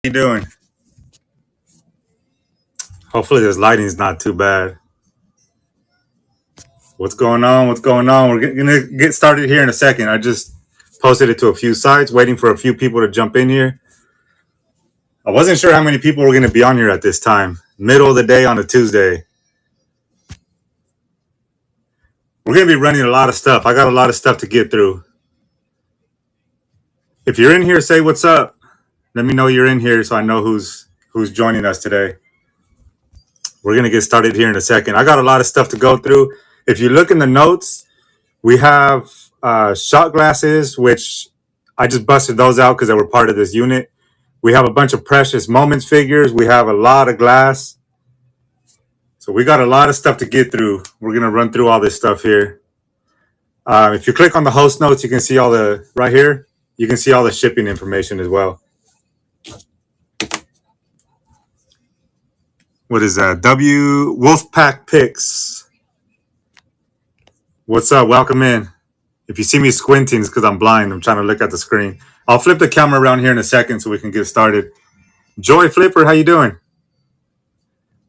you doing? Hopefully this lighting is not too bad. What's going on? What's going on? We're gonna get started here in a second. I just posted it to a few sites, waiting for a few people to jump in here. I wasn't sure how many people were gonna be on here at this time. Middle of the day on a Tuesday. We're gonna be running a lot of stuff. I got a lot of stuff to get through. If you're in here, say what's up. Let me know you're in here so I know who's joining us today. We're going to get started here in a second. I got a lot of stuff to go through. If you look in the notes, we have shot glasses, which I just busted those out because they were part of this unit. We have a bunch of precious moments figures. We have a lot of glass. So we got a lot of stuff to get through. We're going to run through all this stuff here. If you click on the host notes, you can see all the, right here, you can see all the shipping information as well. What is that? Wolfpack Picks. What's up? Welcome in. If you see me squinting, it's because I'm blind. I'm trying to look at the screen. I'll flip the camera around here in a second so we can get started. Joy Flipper, how you doing?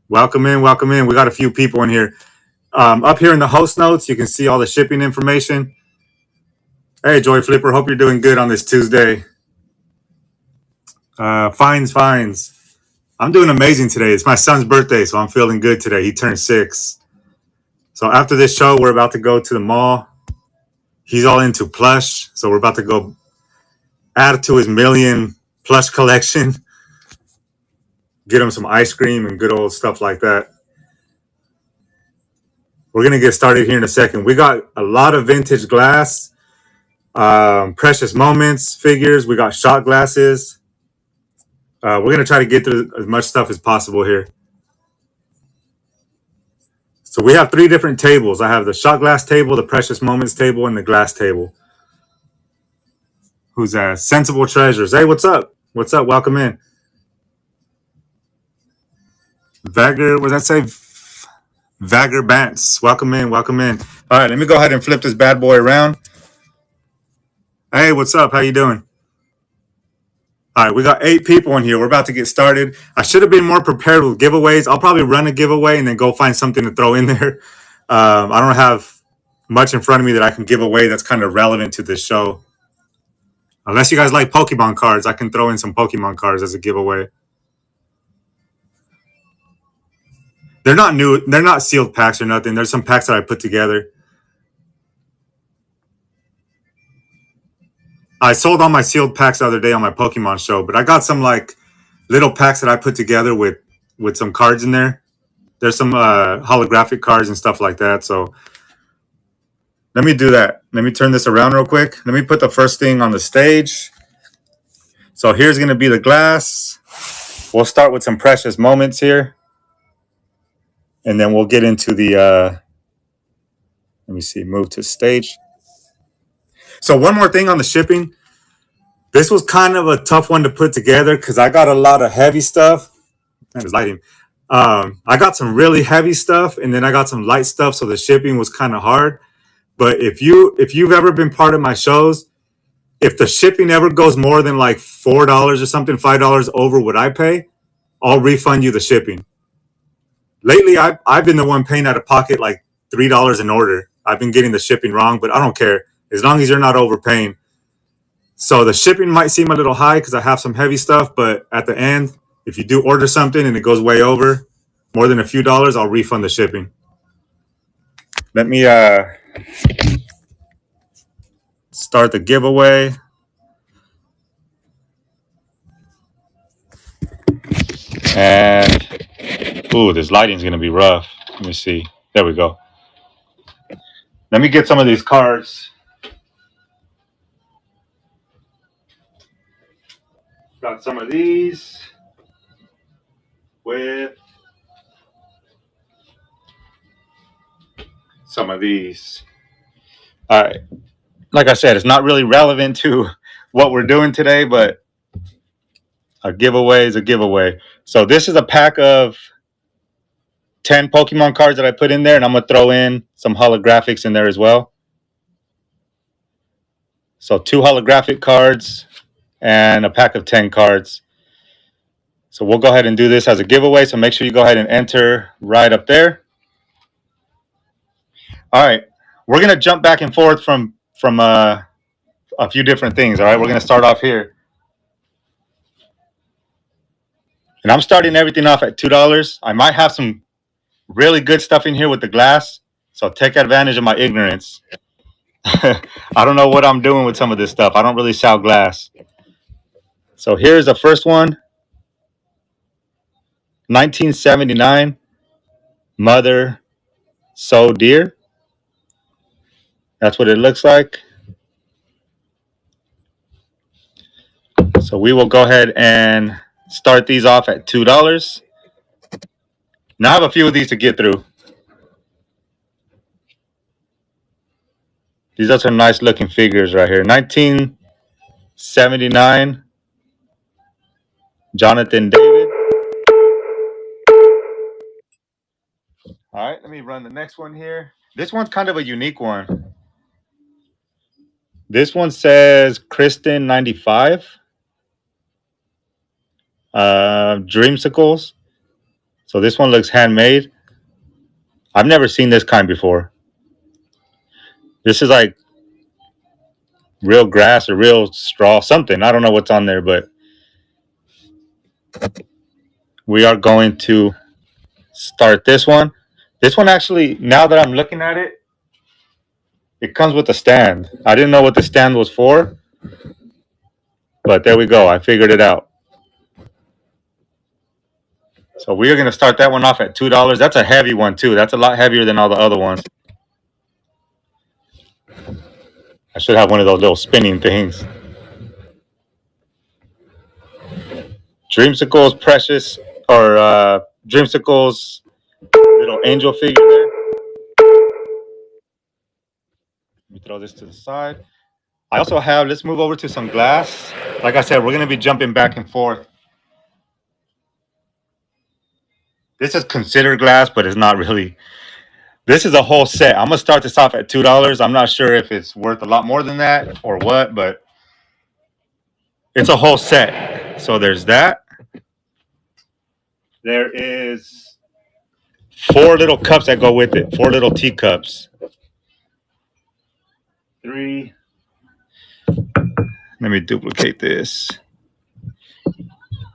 Welcome in. Welcome in. We got a few people in here. Up here in the host notes, you can see all the shipping information. Hey, Joy Flipper. Hope you're doing good on this Tuesday. Fines. I'm doing amazing today. It's my son's birthday, so I'm feeling good today. He turned 6. So after this show, we're about to go to the mall. He's all into plush, so we're about to go add to his million plush collection. Get him some ice cream and good old stuff like that. We're going to get started here in a second. We got a lot of vintage glass, precious moments figures. We got shot glasses. We're going to try to get through as much stuff as possible here. So we have 3 different tables. I have the shot glass table, the precious moments table, and the glass table. Who's that? Sensible Treasures. Hey, what's up? What's up? Welcome in. Vagger, what does that say? Vagger Bants. Welcome in. Welcome in. All right, let me go ahead and flip this bad boy around. Hey, what's up? How you doing? All right, we got 8 people in here. We're about to get started. I should have been more prepared with giveaways. I'll probably run a giveaway and then go find something to throw in there. I don't have much in front of me that I can give away that's kind of relevant to this show. Unless you guys like Pokemon cards, I can throw in some Pokemon cards as a giveaway. They're not new. They're not sealed packs or nothing. There's some packs that I put together. I sold all my sealed packs the other day on my Pokemon show, but I got some like little packs that I put together with some cards in there. There's some holographic cards and stuff like that. So let me do that. Let me turn this around real quick. Let me put the first thing on the stage. So here's going to be the glass. We'll start with some precious moments here. And then we'll get into the, let me see, move to stage. So one more thing on the shipping. This was kind of a tough one to put together because I got a lot of heavy stuff. Man, there's lighting. I got some really heavy stuff, and then I got some light stuff, so the shipping was kind of hard. But if you've ever been part of my shows, if the shipping ever goes more than like $4 or something, $5 over what I pay, I'll refund you the shipping. Lately, I've been the one paying out of pocket like $3 an order. I've been getting the shipping wrong, but I don't care. As long as you're not overpaying. So the shipping might seem a little high because I have some heavy stuff, but at the end, if you do order something and it goes way over, more than a few dollars, I'll refund the shipping. Let me start the giveaway. And, ooh, this lighting's going to be rough. Let me see. There we go. Let me get some of these cards. Got some of these with some of these. All right. Like I said, it's not really relevant to what we're doing today, but a giveaway is a giveaway. So this is a pack of 10 Pokemon cards that I put in there, and I'm going to throw in some holographics in there as well. So 2 holographic cards and a pack of 10 cards. So we'll go ahead and do this as a giveaway. So make sure you go ahead and enter right up there. All right. We're going to jump back and forth from a few different things. All right. We're going to start off here. And I'm starting everything off at $2. I might have some really good stuff in here with the glass. So take advantage of my ignorance. I don't know what I'm doing with some of this stuff. I don't really sell glass. So here's the first one. 1979. Mother So Dear. That's what it looks like. So we will go ahead and start these off at $2. Now I have a few of these to get through. These are some nice looking figures right here. 1979. Jonathan David. All right, let me run the next one here. This one's kind of a unique one. This one says Kristen 95. Dreamsicles. So this one looks handmade. I've never seen this kind before. This is like real grass or real straw, something. I don't know what's on there, but we are going to start this one. This one actually, now that I'm looking at it, it comes with a stand. I didn't know what the stand was for, but there we go. I figured it out. So we are going to start that one off at $2. That's a heavy one too. That's a lot heavier than all the other ones. I should have one of those little spinning things. Dreamsicles Precious, or Dreamsicles little angel figure there. Let me throw this to the side. I also have, let's move over to some glass. Like I said, we're going to be jumping back and forth. This is considered glass, but it's not really. This is a whole set. I'm going to start this off at $2. I'm not sure if it's worth a lot more than that or what, but it's a whole set. So there's that. There is 4 little cups that go with it. 4 little teacups. 3. Let me duplicate this.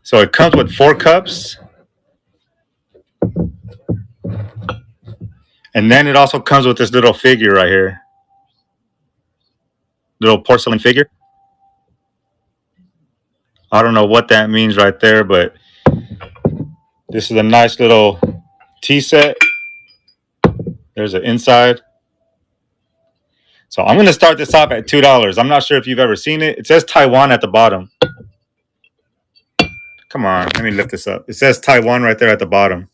So it comes with 4 cups. And then it also comes with this little figure right here. Little porcelain figure. I don't know what that means right there, but this is a nice little tea set. There's an inside. So I'm going to start this off at $2. I'm not sure if you've ever seen it. It says Taiwan at the bottom. Come on, let me lift this up. It says Taiwan right there at the bottom.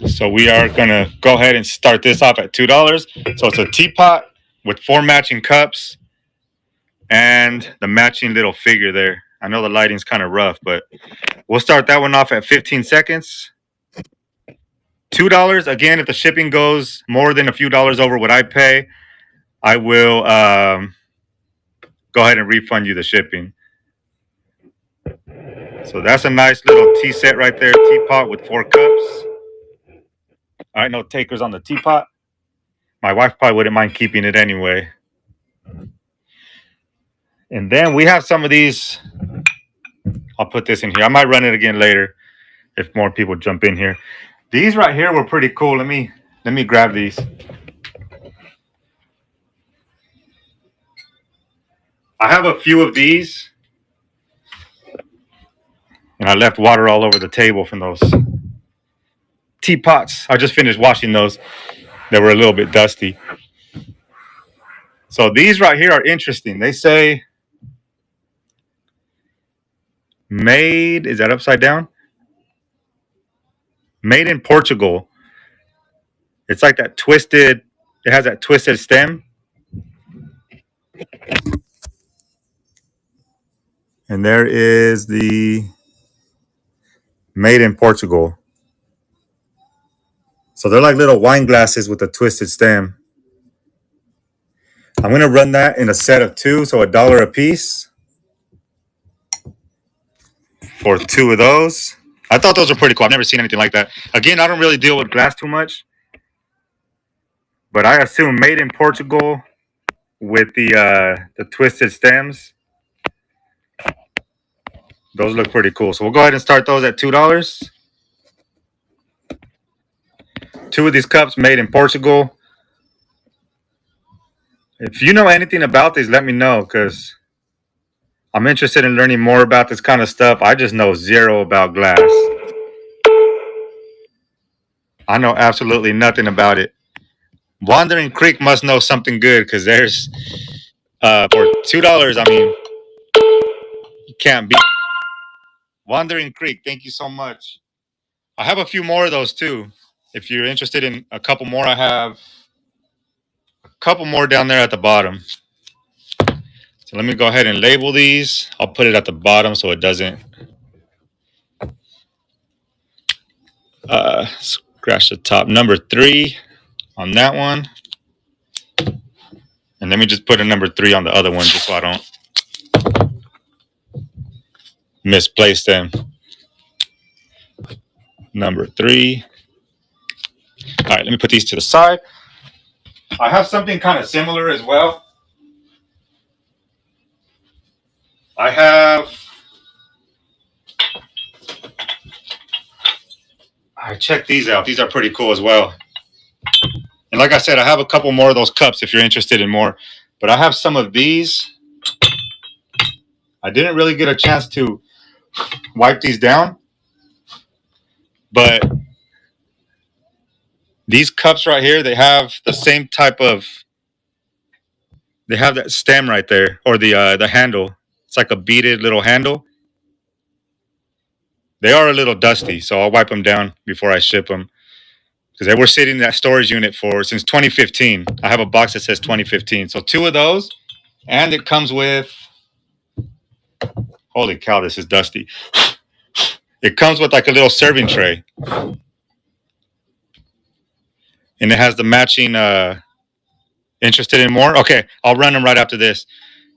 So we are going to go ahead and start this off at $2. So it's a teapot with 4 matching cups and the matching little figure there. I know the lighting's kind of rough, but we'll start that one off at 15 seconds. $2. Again, if the shipping goes more than a few dollars over what I pay, I will go ahead and refund you the shipping. So that's a nice little tea set right there. Teapot with 4 cups. All right, no takers on the teapot. My wife probably wouldn't mind keeping it anyway. And then we have some of these. I'll put this in here. I might run it again later if more people jump in here. These right here were pretty cool. Let me grab these. I have a few of these. And I left water all over the table from those teapots. I just finished washing those. They were a little bit dusty. So these right here are interesting. They say made, is that upside down? Made in Portugal. It's like that twisted, it has that twisted stem. And there is the made in Portugal. So they're like little wine glasses with a twisted stem. I'm going to run that in a set of 2, so $1 a piece. for 2 of those. I thought those were pretty cool. I've never seen anything like that. Again, I don't really deal with glass too much, but I assume made in Portugal with the twisted stems. Those look pretty cool. So we'll go ahead and start those at $2. 2 of these cups made in Portugal. If you know anything about these, let me know, because I'm interested in learning more about this kind of stuff. I just know zero about glass. I know absolutely nothing about it. Wandering Creek must know something good, because there's for $2. I mean, you can't beat Wandering Creek. Thank you so much. I have a few more of those too. If you're interested in a couple more, I have a couple more down there at the bottom. So let me go ahead and label these. I'll put it at the bottom so it doesn't scratch the top. Number 3 on that one. And let me just put a number 3 on the other one just so I don't misplace them. Number 3. All right, let me put these to the side. I have something kind of similar as well. I checked these out. These are pretty cool as well. And like I said, I have a couple more of those cups if you're interested in more. But I have some of these. I didn't really get a chance to wipe these down. But these cups right here, they have the same type of... They have that stem right there, or the handle. It's like a beaded little handle. They are a little dusty, so I'll wipe them down before I ship them. Because they were sitting in that storage unit since 2015. I have a box that says 2015. So 2 of those. And it comes with... Holy cow, this is dusty. It comes with like a little serving tray. And it has the matching... Interested in more? Okay, I'll run them right after this.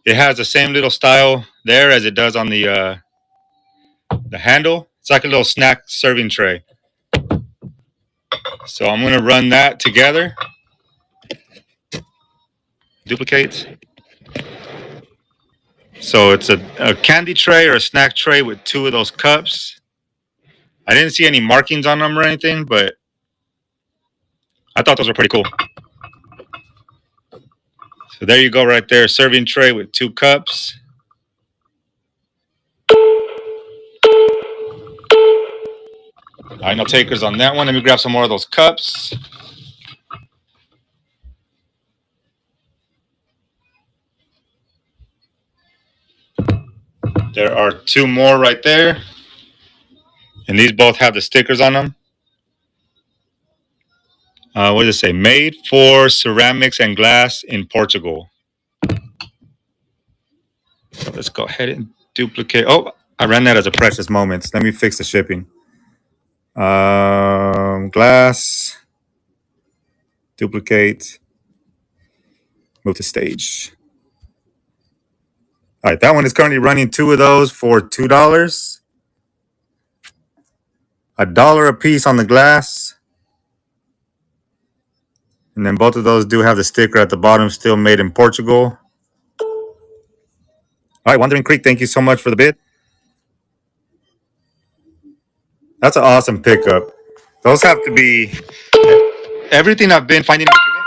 It has the same little style there as it does on the handle. It's like a little snack serving tray. So I'm going to run that together. Duplicates. So it's a candy tray or a snack tray with 2 of those cups. I didn't see any markings on them or anything, but I thought those were pretty cool. So there you go right there. Serving tray with 2 cups. All right, no takers on that one. Let me grab some more of those cups. There are 2 more right there. And these both have the stickers on them. What does it say? Made for ceramics and glass in Portugal. So let's go ahead and duplicate. Oh, I ran that as a precious moments. Let me fix the shipping. Glass. Duplicate. Move to stage. All right, that one is currently running 2 of those for $2. $1 a piece on the glass. And then both of those do have the sticker at the bottom, still made in Portugal. All right, Wandering Creek, thank you so much for the bid. That's an awesome pickup. Those have to be everything I've been finding in this unit.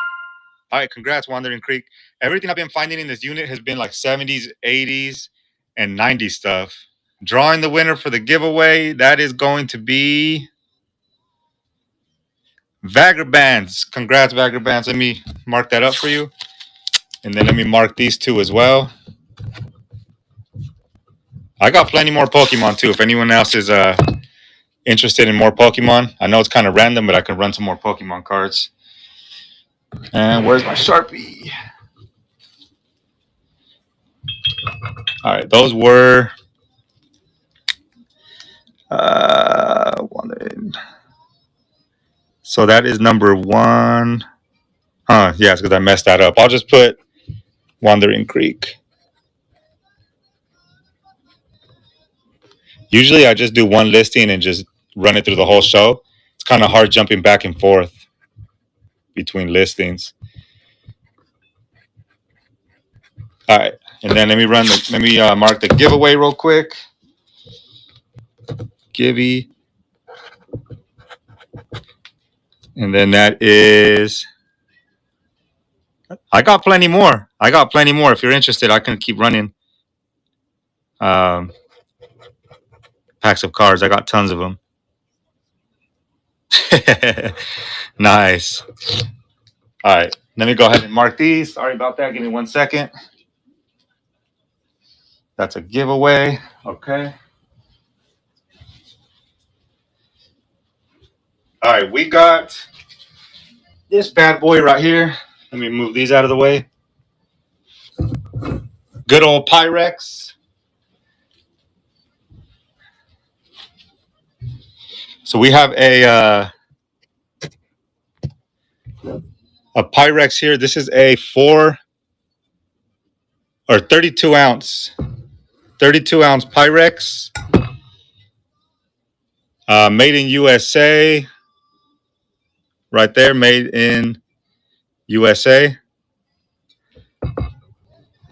All right, congrats, Wandering Creek. Everything I've been finding in this unit has been like 70s, 80s, and 90s stuff. Drawing the winner for the giveaway, that is going to be Vagabonds. Congrats, Vagabonds. Let me mark that up for you. And then let me mark these 2 as well. I got plenty more Pokemon too. If anyone else is interested in more Pokemon, I know it's kind of random, but I can run some more Pokemon cards. And where's my Sharpie? All right, those were so that is number 1. Yes, because I messed that up. I'll just put Wandering Creek. Usually I just do one listing and just run it through the whole show. It's kind of hard jumping back and forth between listings. All right, and then let me mark the giveaway real quick. Givey. And then that is, I got plenty more. If you're interested, I can keep running packs of cards. I got tons of them. Nice. All right, let me go ahead and mark these. Sorry about that. Give me 1 second. That's a giveaway. Okay. All right, we got this bad boy right here. Let me move these out of the way. Good old Pyrex. So we have a Pyrex here. This is a 32 ounce Pyrex, made in USA. Right there, made in USA.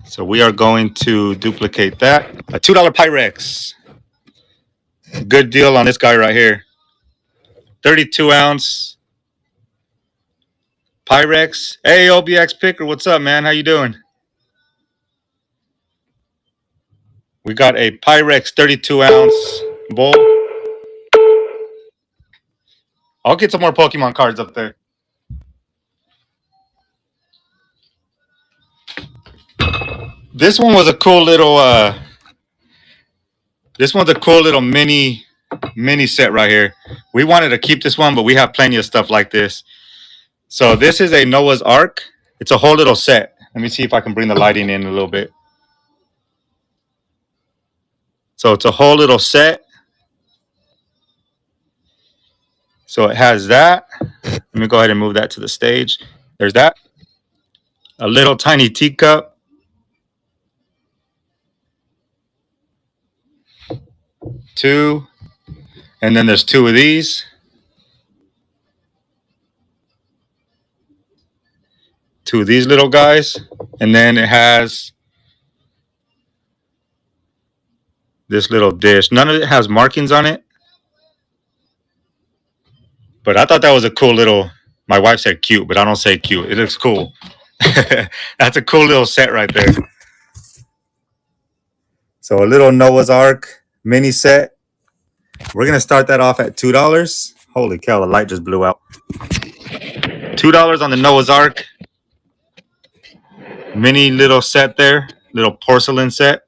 So we are going to duplicate that. A $2 Pyrex. Good deal on this guy right here. 32 ounce Pyrex. Hey, OBX Picker, what's up, man? How you doing? We got a Pyrex 32 ounce bowl. I'll get some more Pokemon cards up there. This one was a cool little mini set right here. We wanted to keep this one, but we have plenty of stuff like this. So this is a Noah's Ark. It's a whole little set. Let me see if I can bring the lighting in a little bit. So it's a whole little set. So it has that. Let me go ahead and move that to the stage. There's that. A little tiny teacup. Two. And then there's two of these. Two of these little guys. And then it has this little dish. None of it has markings on it. But I thought that was a cool little, my wife said cute, but I don't say cute. It looks cool. That's a cool little set right there. So a little Noah's Ark mini set. We're going to start that off at $2. Holy cow, the light just blew out. $2 on the Noah's Ark. Mini little set there. Little porcelain set.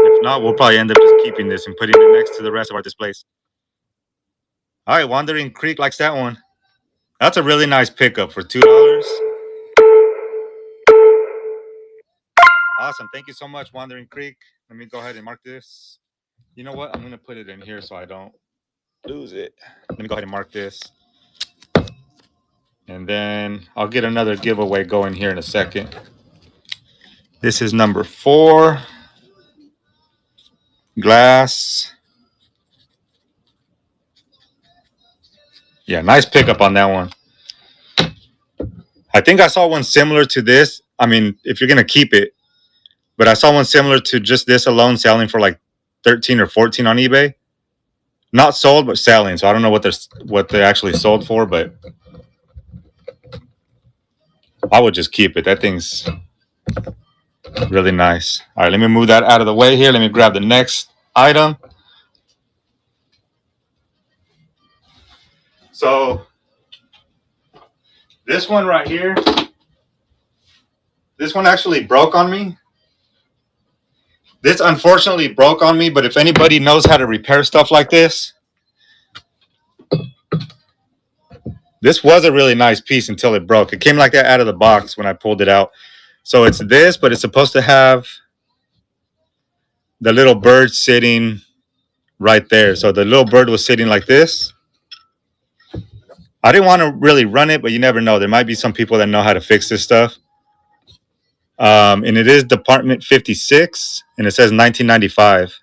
If not, we'll probably end up just keeping this and putting it next to the rest of our displays. All right, Wandering Creek likes that one. That's a really nice pickup for $2. Awesome. Thank you so much, Wandering Creek. Let me go ahead and mark this. You know what? I'm going to put it in here so I don't lose it. Let me go ahead and mark this. And then I'll get another giveaway going here in a second. This is number 4. Glass. Yeah, nice pickup on that one. I think I saw one similar to this. I mean, if you're going to keep it. But I saw one similar to just this alone selling for like 13 or 14 on eBay. Not sold, but selling. So I don't know what they actually sold for, but I would just keep it. That thing's really nice. All right, let me move that out of the way here. Let me grab the next item. So this one right here, this one actually broke on me. This unfortunately broke on me, but if anybody knows how to repair stuff like this, this was a really nice piece until it broke. It came like that out of the box when I pulled it out. So it's this, but it's supposed to have the little bird sitting right there. So the little bird was sitting like this. I didn't want to really run it, but you never know. There might be some people that know how to fix this stuff. And it is Department 56, and it says 1995.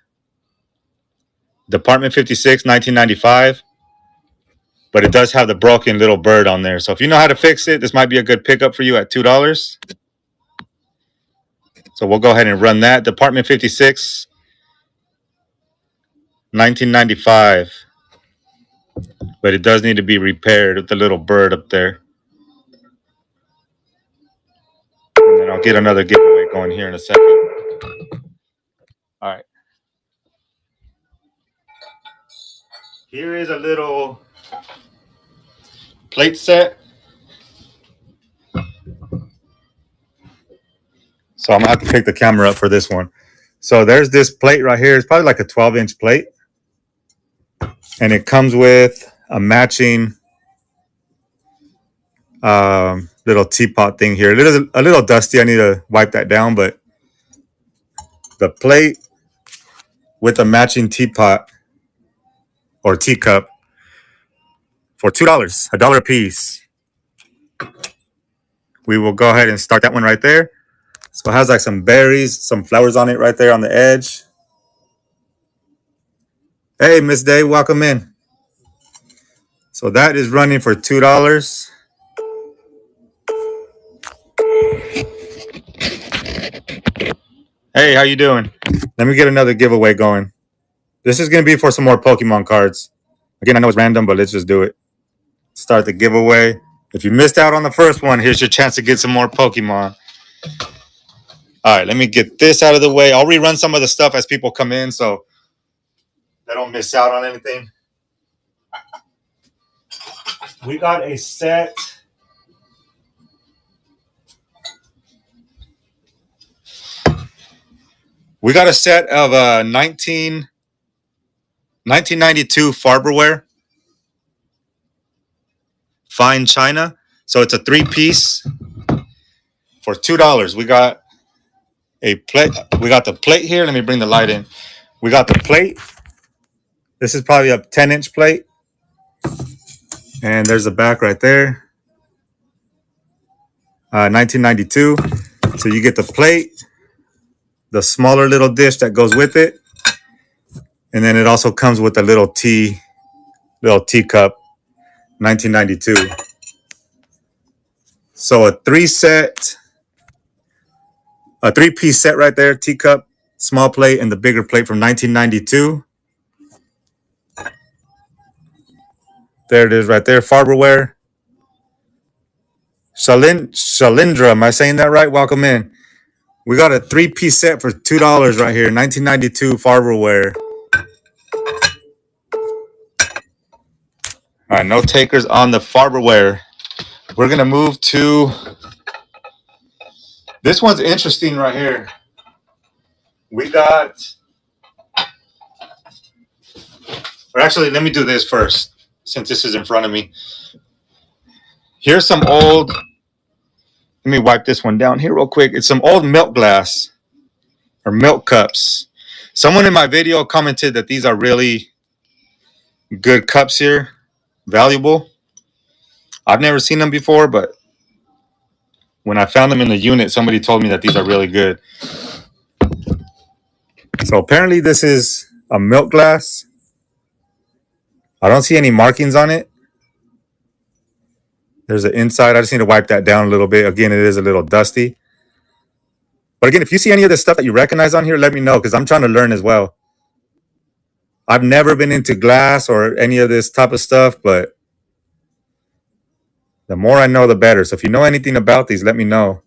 Department 56, 1995. But it does have the broken little bird on there. So if you know how to fix it, this might be a good pickup for you at $2. So we'll go ahead and run that. Department 56, 1995. But it does need to be repaired with the little bird up there. And then I'll get another giveaway going here in a second. All right. Here is a little plate set. So I'm going to have to pick the camera up for this one. So there's this plate right here. It's probably like a 12-inch plate. And it comes with a matching little teapot thing here. It is a little dusty. I need to wipe that down. But the plate with a matching teapot or teacup for $2, $1 a piece. We will go ahead and start that one right there. So it has like some berries, some flowers on it right there on the edge. Hey, Miss Day, welcome in. So that is running for $2. Hey, how you doing? Let me get another giveaway going. This is going to be for some more Pokemon cards. Again, I know it's random, but let's just do it. Start the giveaway. If you missed out on the first one, here's your chance to get some more Pokemon. All right, let me get this out of the way. I'll rerun some of the stuff as people come in so they don't miss out on anything. We got a set. We got a set of 1992 Farberware. Fine China. So it's a 3-piece for $2. We got a plate. We got the plate here. Let me bring the light in. We got the plate. This is probably a 10-inch plate. And there's the back right there. 1992. So you get the plate, the smaller little dish that goes with it. And then it also comes with a little teacup, 1992. So a 3-piece set right there, teacup, small plate, and the bigger plate from 1992. There it is right there, Farberware. Shalindra, am I saying that right? Welcome in. We got a 3-piece set for $2 right here, 1992 Farberware. All right, no takers on the Farberware. We're going to move to... This one's interesting right here. We got... Or actually, let me do this first, since this is in front of me. Here's some old... Let me wipe this one down here real quick. It's some old milk glass or milk cups. Someone in my video commented that these are really good cups here. Valuable. I've never seen them before, but when I found them in the unit, somebody told me that these are really good. So apparently this is a milk glass. I don't see any markings on it. There's an inside. I just need to wipe that down a little bit. Again, it is a little dusty. But again, if you see any of this stuff that you recognize on here, let me know because I'm trying to learn as well. I've never been into glass or any of this type of stuff, but the more I know, the better. So if you know anything about these, let me know.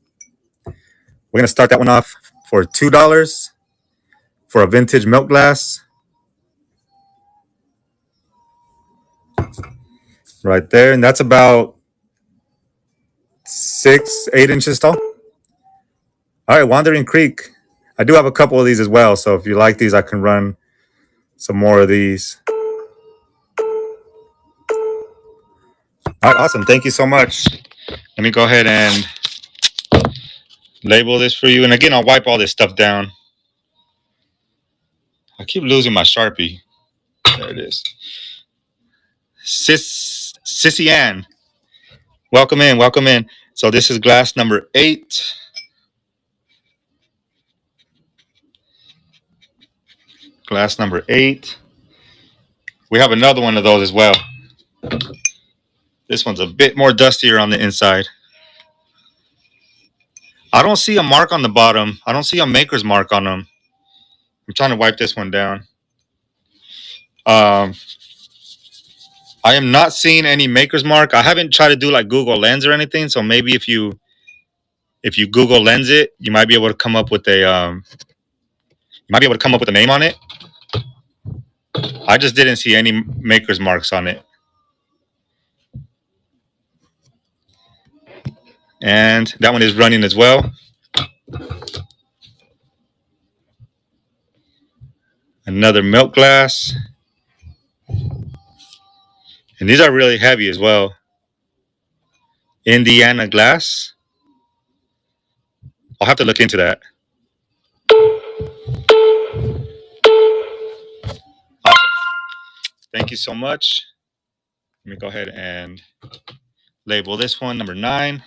We're going to start that one off for $2 for a vintage milk glass. Right there. And that's about 6-8 inches tall. All right, Wandering Creek. I do have a couple of these as well. So if you like these, I can run some more of these. All right, awesome. Thank you so much. Let me go ahead and label this for you. And again, I'll wipe all this stuff down. I keep losing my Sharpie. There it is. Sissy Ann. Welcome in, welcome in. So this is glass number 8. Glass number 8. We have another one of those as well. This one's a bit more dustier on the inside. I don't see a mark on the bottom. I don't see a maker's mark on them. I'm trying to wipe this one down. I am not seeing any maker's mark. I haven't tried to do like Google Lens or anything. So maybe if you Google Lens it, you might be able to come up with a name on it. I just didn't see any maker's marks on it. And that one is running as well. Another milk glass. And these are really heavy as well. Indiana glass. I'll have to look into that. Awesome. Thank you so much. Let me go ahead and label this one number 9.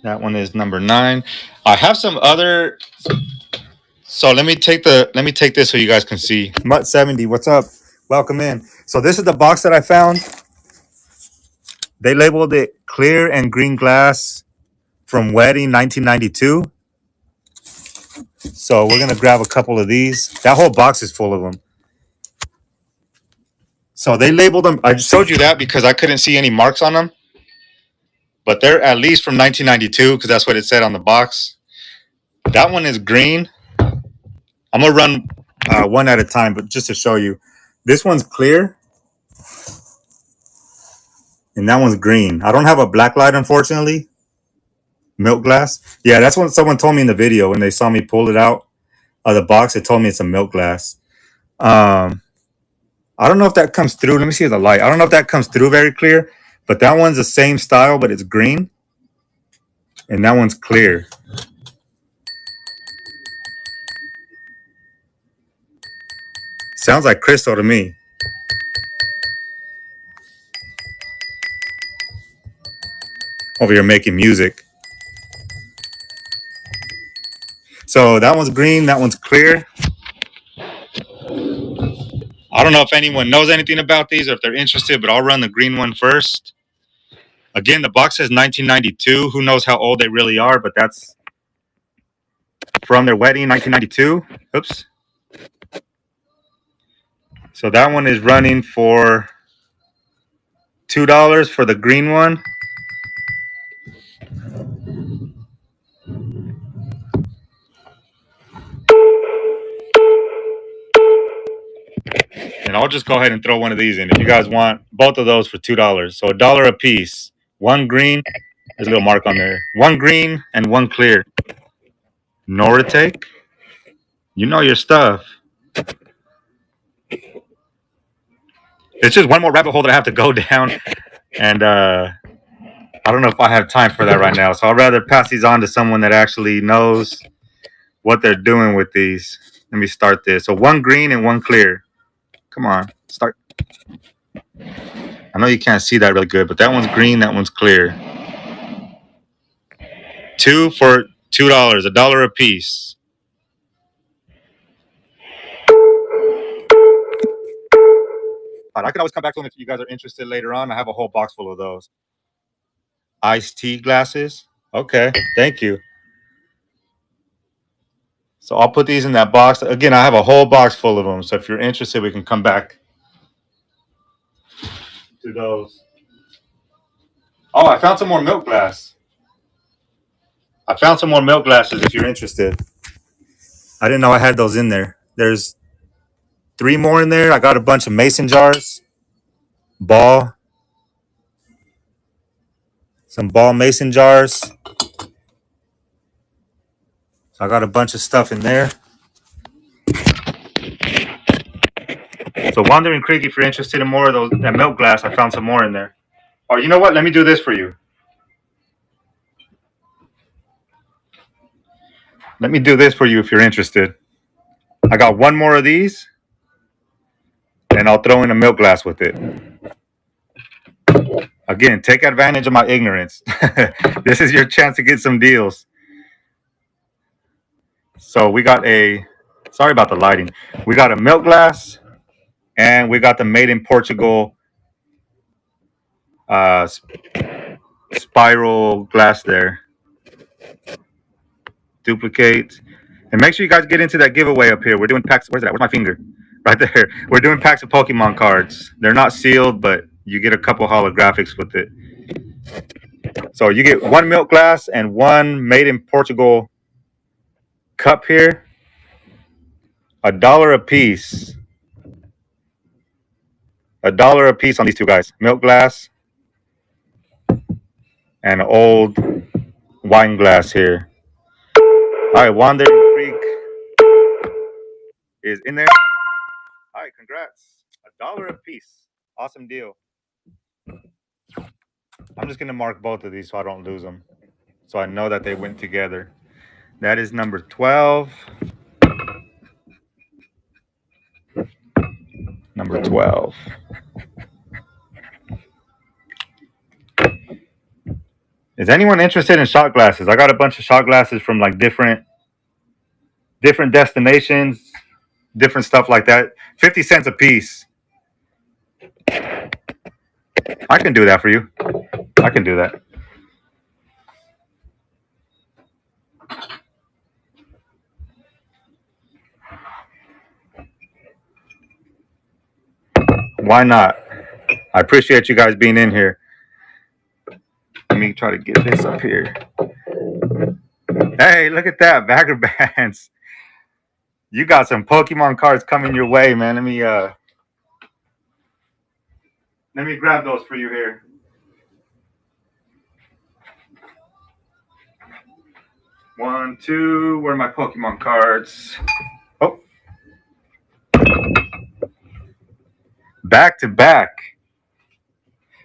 That one is number 9. I have some other. So let me take this so you guys can see. Mutt 70, what's up? Welcome in. So this is the box that I found. They labeled it clear and green glass from wedding 1992. So we're gonna grab a couple of these. That whole box is full of them. So they labeled them. I showed you that because I couldn't see any marks on them. But they're at least from 1992 because that's what it said on the box. That one is green. I'm going to run one at a time, but just to show you. This one's clear. And that one's green. I don't have a black light, unfortunately. Milk glass. Yeah, that's what someone told me in the video when they saw me pull it out of the box. It told me it's a milk glass. I don't know if that comes through. Let me see the light. I don't know if that comes through very clear. But that one's the same style, but it's green. And that one's clear. Sounds like crystal to me. Over here making music. So that one's green, that one's clear. I don't know if anyone knows anything about these or if they're interested, but I'll run the green one first. Again, the box says 1992. Who knows how old they really are, but that's from their wedding, 1992. Oops. So that one is running for $2 for the green one. And I'll just go ahead and throw one of these in if you guys want both of those for $2. So $1 a piece. One green. There's a little mark on there. One green and one clear. Noritake. You know your stuff. It's just one more rabbit hole that I have to go down. And I don't know if I have time for that right now. So I'd rather pass these on to someone that actually knows what they're doing with these. Let me start this. So one green and one clear. Come on, start. I know you can't see that really good, but that one's green, that one's clear. 2 for $2, $1 a piece. I could always come back to them if you guys are interested later on. I have a whole box full of those. Iced tea glasses. Okay, thank you. So I'll put these in that box. Again, I have a whole box full of them. So if you're interested, we can come back to those. Oh, I found some more milk glass. I found some more milk glasses if you're interested. I didn't know I had those in there. There's 3 more in there. I got a bunch of mason jars. Some ball mason jars. I got a bunch of stuff in there. So Wandering Creek, if you're interested in more of that milk glass, I found some more in there. Oh, you know what? Let me do this for you. Let me do this for you if you're interested. I got one more of these, and I'll throw in a milk glass with it. Again, take advantage of my ignorance. This is your chance to get some deals. So we got a, sorry about the lighting. We got a milk glass and we got the made in Portugal spiral glass there. Duplicate. And make sure you guys get into that giveaway up here. We're doing packs. Where's that? Where's my finger? Right there. We're doing packs of Pokemon cards. They're not sealed, but you get a couple holographics with it. So you get one milk glass and one made in Portugal cup here. $1 a piece. $1 a piece on these two guys. Milk glass and an old wine glass here. All right, Wandering Creek is in there. All right, congrats. $1 a piece. Awesome deal. I'm just going to mark both of these so I don't lose them. So I know that they went together. That is number 12. Number 12. Is anyone interested in shot glasses? I got a bunch of shot glasses from like different destinations, different stuff like that. 50 cents a piece. I can do that for you. I can do that. Why not? I appreciate you guys being in here. Let me try to get this up here. Hey, look at that, Bagger Bands. You got some Pokemon cards coming your way, man. Let me grab those for you here. One, two. Where are my Pokemon cards? Oh, back to back.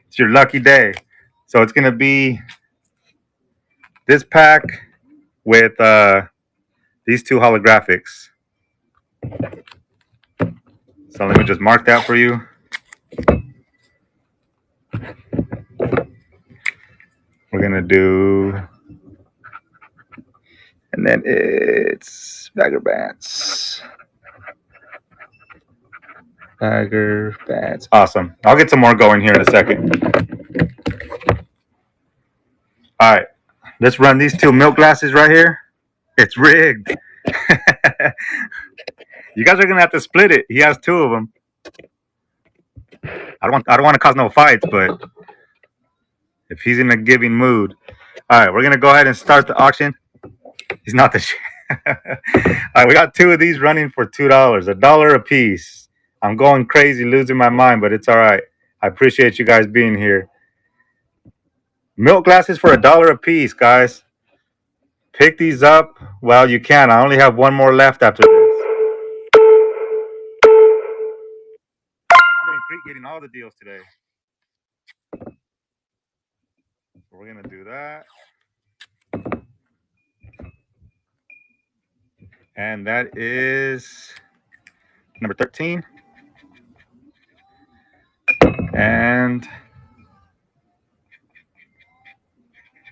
It's your lucky day. So it's gonna be this pack with these two holographics. So let me just mark that for you. We're gonna do, and then it's Bagger Bands. Bagger Bands. Awesome. I'll get some more going here in a second. All right. Let's run these two milk glasses right here. It's rigged. You guys are gonna have to split it. He has two of them. I don't want to cause no fights, but if he's in a giving mood. All right, we're gonna go ahead and start the auction. He's not the all right, we got two of these running for $2, $1 a piece. I'm going crazy, losing my mind, but it's all right. I appreciate you guys being here. Milk glasses for $1 a piece, guys. Pick these up while you can. I only have one more left after this. I'm getting all the deals today. So we're gonna do that. And that is number 13. And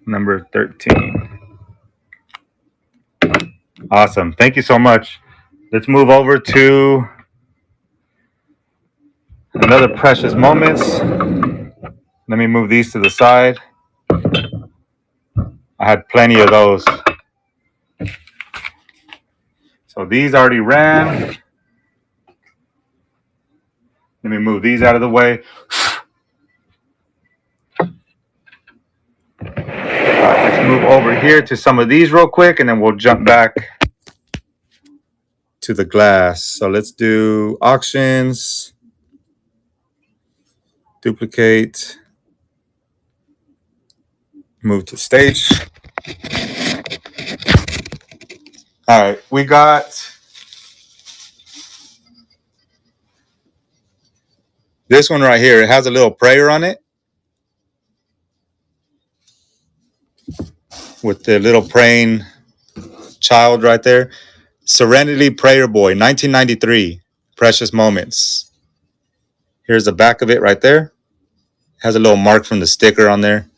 number 13. Awesome. Thank you so much. Let's move over to another Precious Moments. Let me move these to the side. I had plenty of those. So these already ran. Let me move these out of the way. Let's move over here to some of these real quick, and then we'll jump back to the glass. So let's do auctions. Duplicate. Move to stage. All right, we got this one right here. It has a little prayer on it with the little praying child right there. Serenity Prayer Boy, 1993. Precious Moments. Here's the back of it right there. It has a little mark from the sticker on there.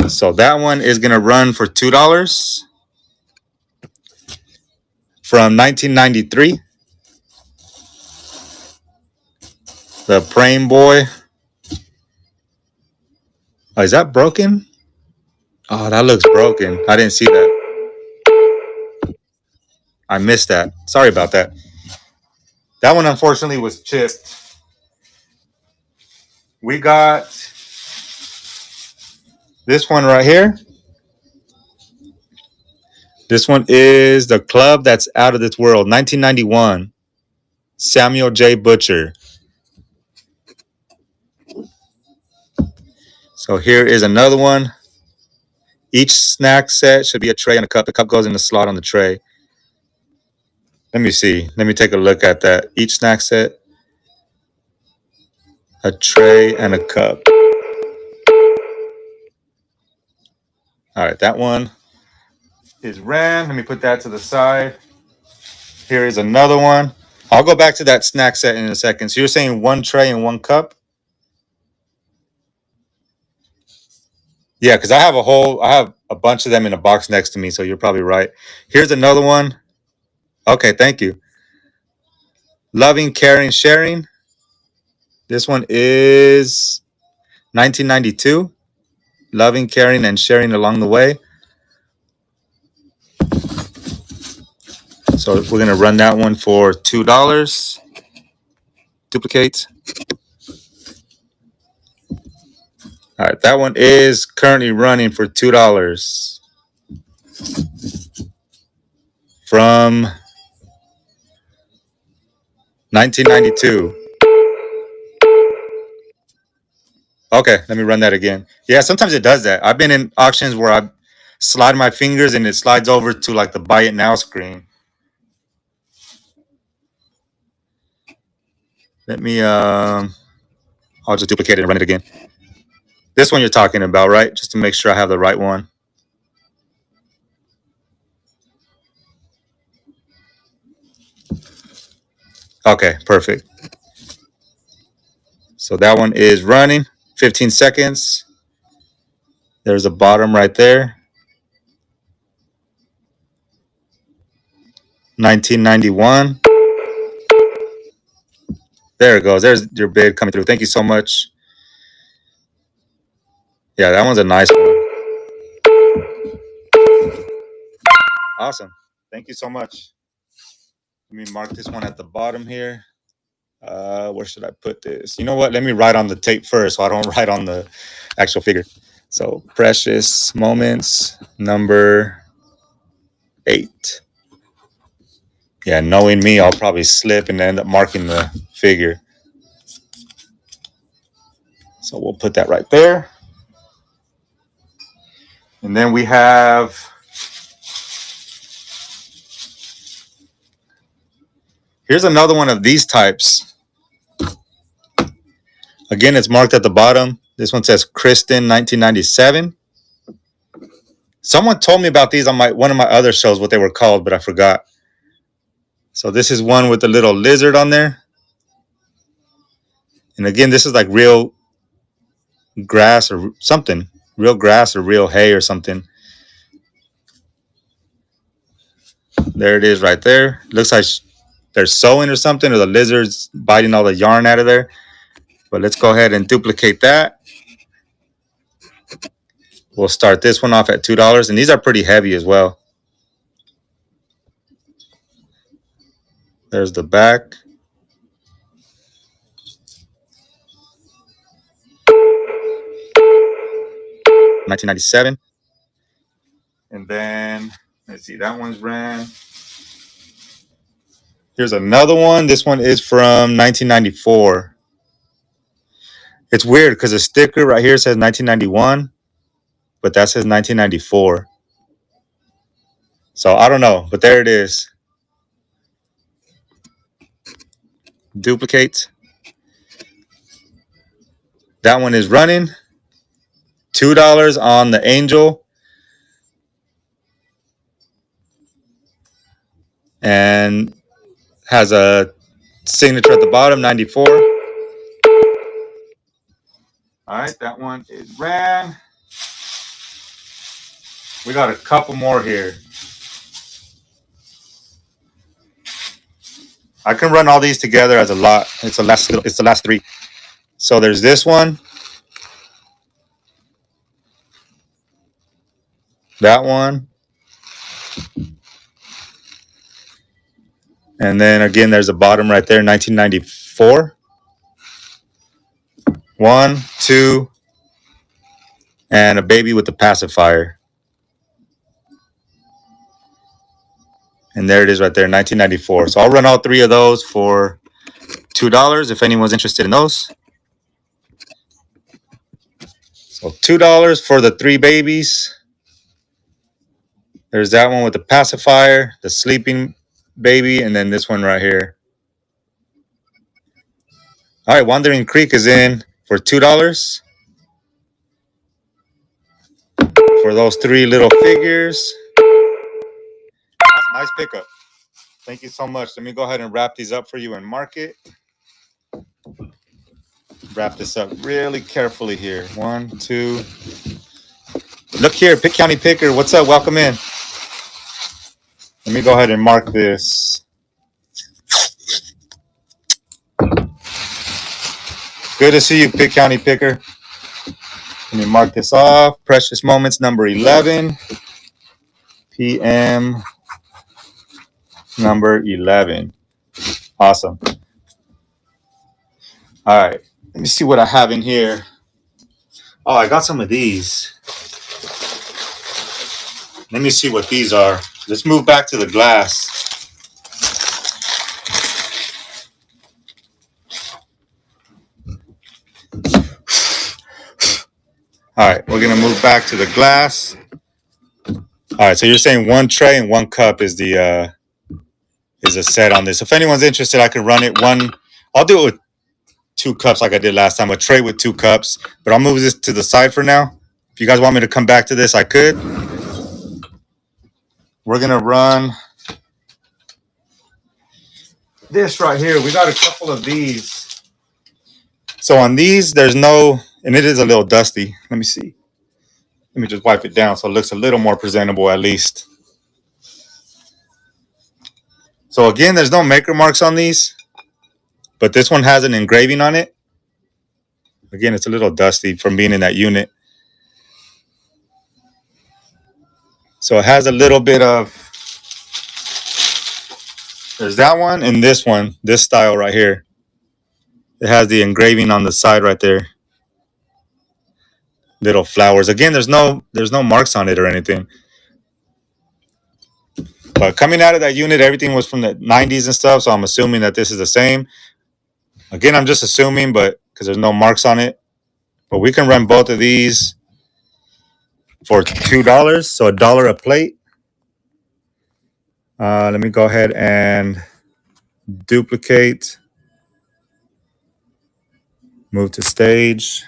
So that one is going to run for $2. from 1993. The Praying Boy. Oh, is that broken? Oh, that looks broken. I didn't see that. I missed that. Sorry about that. That one, unfortunately, was chipped. We got this one right here. This one is The Club That's Out of This World, 1991. Samuel J. Butcher. So here is another one. Each snack set should be a tray and a cup. The cup goes in the slot on the tray. Let me see. Let me take a look at that. Each snack set, a tray, and a cup. All right, that one is ran. Let me put that to the side. Here is another one. I'll go back to that snack set in a second. So you're saying one tray and one cup? Yeah, because I have a bunch of them in a box next to me, so you're probably right. Here's another one. Okay, thank you. Loving, caring, sharing. This one is 1992. Loving, caring, and sharing along the way. So we're going to run that one for $2. Duplicate. All right, that one is currently running for $2 from 1992. Okay, let me run that again. Yeah, sometimes it does that. I've been in auctions where I slide my fingers and it slides over to like the buy it now screen. Let me I'll just duplicate it and run it again. This one you're talking about, right? Just to make sure I have the right one. Okay, perfect. So that one is running. 15 seconds. There's a bottom right there. 1991. There it goes. There's your bid coming through. Thank you so much. Yeah, that one's a nice one. Awesome. Thank you so much. Let me mark this one at the bottom here. Where should I put this? You know what? Let me write on the tape first so I don't write on the actual figure. So, Precious Moments, number 8. Yeah, knowing me, I'll probably slip and end up marking the figure. So we'll put that right there. And then we have here's another one of these types. Again, it's marked at the bottom. This one says Kristen 1997. Someone told me about these on one of my other shows, what they were called, but I forgot. So this is one with the little lizard on there. And again, this is like real grass or something. Real grass or real hay or something. There it is right there. Looks like they're sewing or something, or the lizard's biting all the yarn out of there. But let's go ahead and duplicate that. We'll start this one off at $2. And these are pretty heavy as well. There's the back. $19.97. And then, let's see, that one's ran. Here's another one. This one is from 1994. It's weird because the sticker right here says 1991, but that says 1994. So I don't know, but there it is. Duplicate. That one is running. $2 on the Angel. And has a signature at the bottom, 94. All right, that one is ran. We got a couple more here. I can run all these together as a lot. It's the last three. So there's this one, that one, and then again there's a bottom right there, 1994. 1, 2, and a baby with the pacifier. And there it is right there, 1994. So I'll run all three of those for $2 if anyone's interested in those. So $2 for the three babies. There's that one with the pacifier, the sleeping baby, and then this one right here. All right, Wandering Creek is in for $2 for those three little figures. That's a nice pickup. Thank you so much. Let me go ahead and wrap these up for you and mark it. Wrap this up really carefully here. 1, 2. Look here, Pitt County Picker. What's up? Welcome in. Let me go ahead and mark this. Good to see you, Pitt County Picker. Let me mark this off. Precious Moments number 11. PM number 11. Awesome. All right. Let me see what I have in here. Oh, I got some of these. Let me see what these are. Let's move back to the glass. All right, we're gonna move back to the glass. All right, so you're saying one tray and one cup is a set on this. If anyone's interested, I could run it one. I'll do it with 2 cups like I did last time. A tray with 2 cups, but I'll move this to the side for now. If you guys want me to come back to this, I could. We're gonna run this right here. We got a couple of these. So on these, there's no, and it is a little dusty. Let me see. Let me just wipe it down so it looks a little more presentable at least. So again, there's no maker marks on these, but this one has an engraving on it. Again, it's a little dusty from being in that unit. So it has a little bit of, there's that one and this one, this style right here. It has the engraving on the side right there. Little flowers. Again, there's no marks on it or anything. But coming out of that unit, everything was from the 90s and stuff, so I'm assuming that this is the same. Again, I'm just assuming, but because there's no marks on it. But we can run both of these for $2, so $1 a plate. Let me go ahead and duplicate. Move to stage.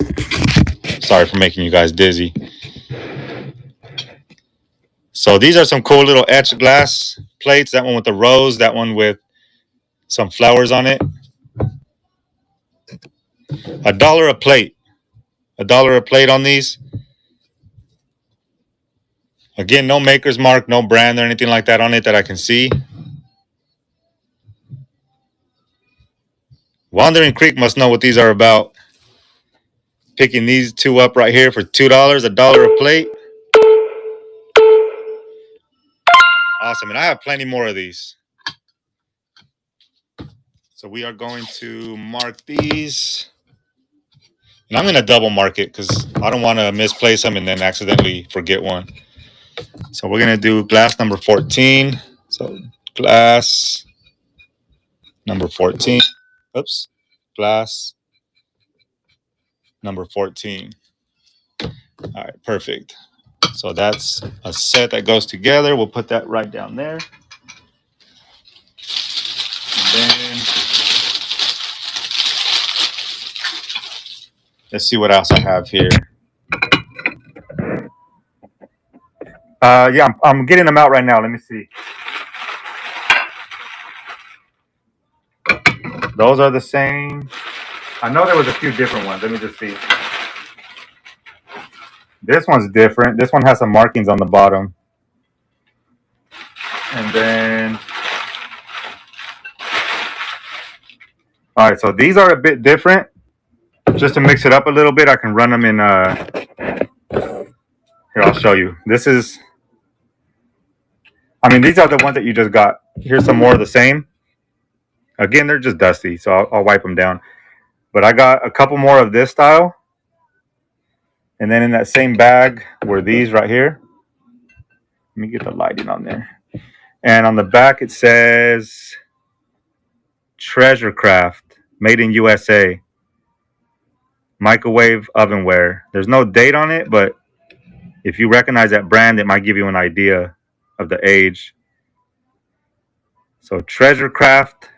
Sorry for making you guys dizzy. So these are some cool little etched glass plates. That one with the rose, that one with some flowers on it. $1 a plate. $1 a plate on these. Again, no maker's mark, no brand or anything like that on it that I can see. Wandering Creek must know what these are about. Picking these two up right here for $2, $1 a plate. Awesome, and I have plenty more of these. So we are going to mark these. And I'm going to double mark it because I don't want to misplace them and then accidentally forget one. So we're going to do glass number 14. So glass number 14. Oops. Glass number 14. All right, perfect. So that's a set that goes together. We'll put that right down there. And then let's see what else I have here. Yeah, I'm getting them out right now. Let me see. Those are the same. I know there was a few different ones. Let me just see. This one's different. This one has some markings on the bottom. And then All right, so these are a bit different. Just to mix it up a little bit, I can run them in. Here, I'll show you. This is. I mean, these are the ones that you just got. Here's some more of the same. Again, they're just dusty, so I'll wipe them down. But I got a couple more of this style. And then in that same bag were these right here. Let me get the lighting on there. And on the back it says Treasure Craft, made in USA. Microwave ovenware. There's no date on it, but if you recognize that brand, it might give you an idea of the age. So Treasure Craft,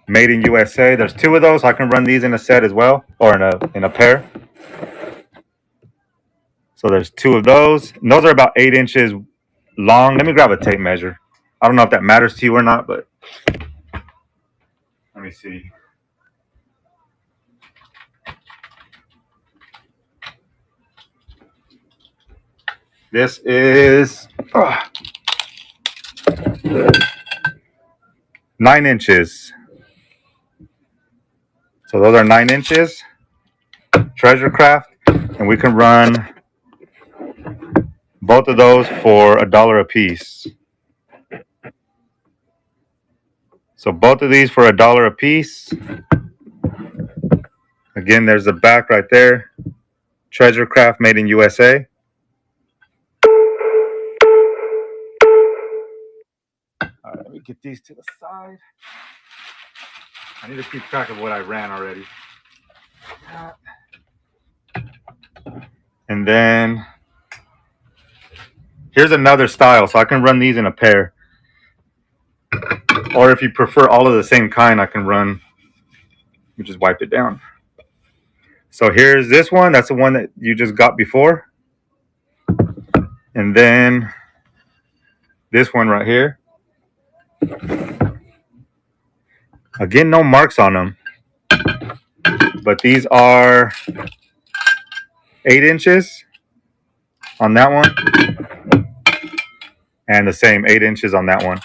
made in USA. There's 2 of those. I can run these in a set as well, or in a pair. So there's 2 of those. And those are about 8 inches long. Let me grab a tape measure. I don't know if that matters to you or not, but let me see. This is 9 inches. So those are 9 inches. Treasure Craft. And we can run both of those for $1 a piece. So both of these for $1 a piece. Again, there's the back right there. Treasure Craft, made in USA. All right, let me get these to the side. I need to keep track of what I ran already. And then here's another style. So I can run these in a pair. Or if you prefer all of the same kind, I can run. Let me just wipe it down. So here's this one. That's the one that you just got before. And then this one right here. Again, no marks on them. But these are 8 inches on that one. And the same 8 inches on that one.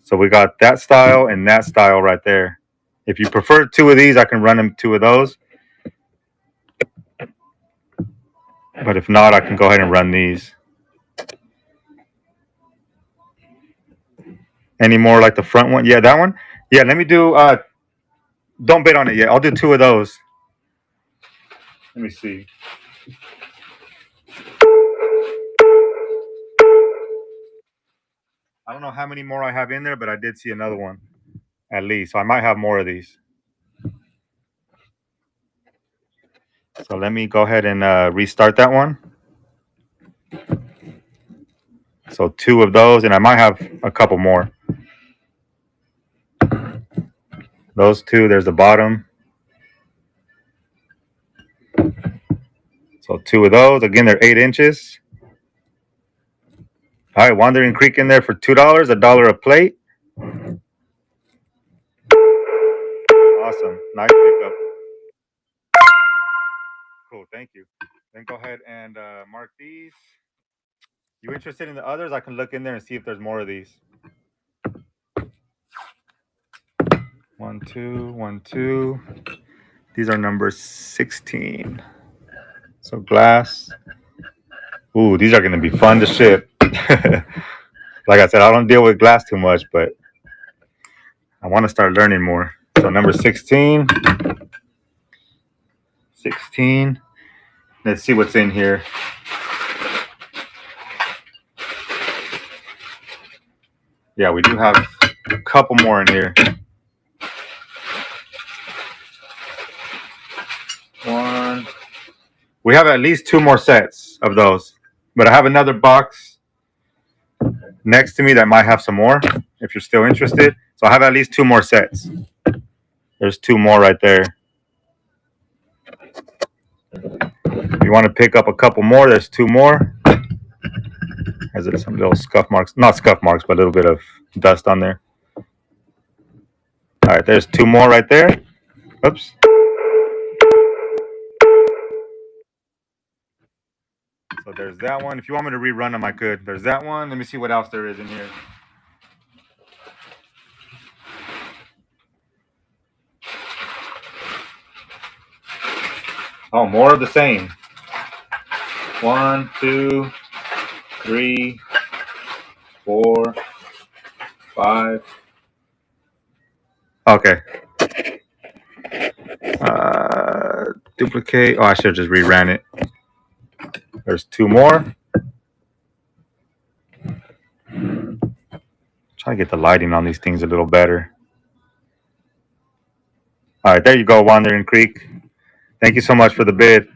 So we got that style and that style right there. If you prefer 2 of these, I can run them 2 of those. But if not, I can go ahead and run these. Any more like the front one? Yeah, that one? Yeah, let me do, don't bid on it yet. I'll do 2 of those. Let me see. I don't know how many more I have in there, but I did see another one at least. So I might have more of these. So let me go ahead and restart that one. So 2 of those, and I might have a couple more. Those 2, there's the bottom. So 2 of those. Again, they're 8 inches. All right, Wandering Creek in there for $2, $1 a plate. Awesome. Nice pickup. Cool, thank you. Then go ahead and mark these. You interested in the others? I can look in there and see if there's more of these. 1, 2, 1, 2. These are number 16. So glass. Ooh, these are going to be fun to ship. Like I said, I don't deal with glass too much, but I want to start learning more. So number 16. 16. Let's see what's in here. Yeah, we do have a couple more in here. 1. We have at least 2 more sets of those. But I have another box next to me that might have some more if you're still interested. So I have at least 2 more sets. There's 2 more right there. If you want to pick up a couple more, there's 2 more. Has it some little scuff marks? Not scuff marks, but a little bit of dust on there. All right, there's 2 more right there. Oops. So there's that one. If you want me to rerun them, I could. There's that one. Let me see what else there is in here. Oh, more of the same. 1, 2, 3, 4, 5. Okay. Duplicate. Oh, I should have just reran it. There's 2 more. Try to get the lighting on these things a little better. All right, there you go, Wandering Creek. Thank you so much for the bid.